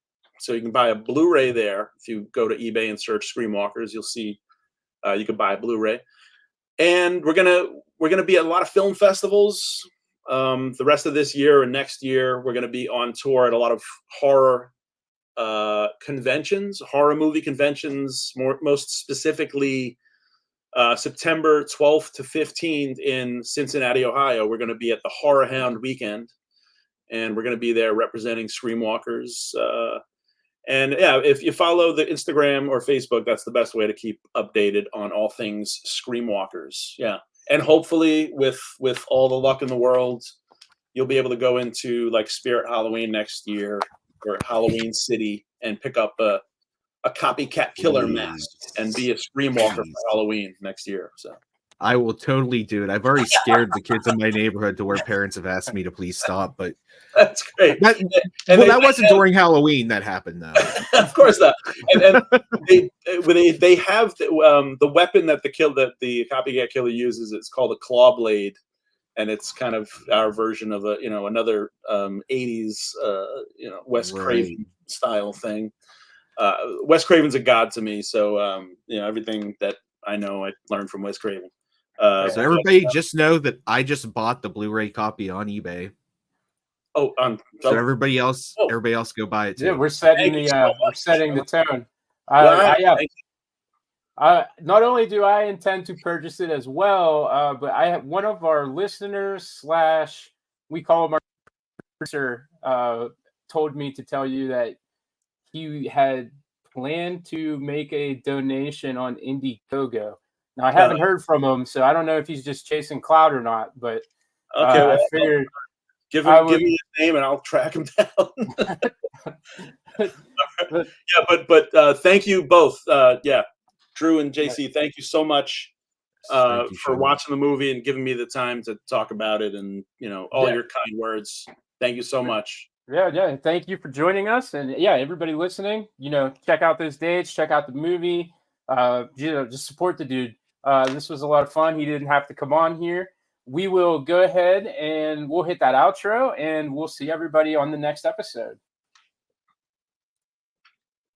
So you can buy a Blu-ray there. If you go to eBay and search Screamwalkers, you'll see you can buy a Blu-ray. And we're gonna be at a lot of film festivals. The rest of this year and next year, we're gonna be on tour at a lot of horror conventions, horror movie conventions. Most specifically, September 12th to 15th in Cincinnati, Ohio. We're gonna be at the Horror Hound weekend, and we're gonna be there representing Screamwalkers. And yeah, if you follow the Instagram or Facebook, that's the best way to keep updated on all things Screamwalkers. Yeah. And hopefully with all the luck in the world, you'll be able to go into like Spirit Halloween next year or Halloween City and pick up a copycat killer mask and be a Screamwalker for Halloween next year. So I will totally do it. I've already scared the kids in my neighborhood to where parents have asked me to please stop, but that's great. That wasn't during Halloween that happened, though. Of course not. And they have the weapon that the copycat killer uses. It's called a claw blade, and it's kind of our version of a another 80s Wes Craven style thing. Wes Craven's a god to me, so everything that I know I learned from Wes Craven. So everybody just know that I just bought the Blu-ray copy on eBay. So everybody else go buy it too. Yeah, we're setting the tone. Wow, not only do I intend to purchase it as well, but I have one of our listeners / we call him our producer, told me to tell you that he had planned to make a donation on Indiegogo. Now I haven't heard from him, so I don't know if he's just chasing clout or not. But I figured give me his name and I'll track him down. but thank you both. Drew and JC, thank you so much for watching the movie and giving me the time to talk about it, and all your kind words. Thank you so much. Yeah. Thank you for joining us, and everybody listening, check out those dates, check out the movie. Just support the dude. This was a lot of fun. He didn't have to come on here. We will go ahead and we'll hit that outro, and we'll see everybody on the next episode.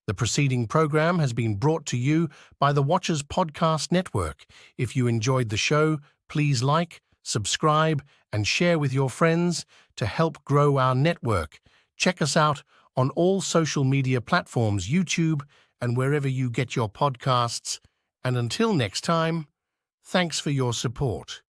The preceding program has been brought to you by the Watchers Podcast Network. If you enjoyed the show, please like, subscribe, and share with your friends to help grow our network. Check us out on all social media platforms, YouTube, and wherever you get your podcasts. And until next time, thanks for your support.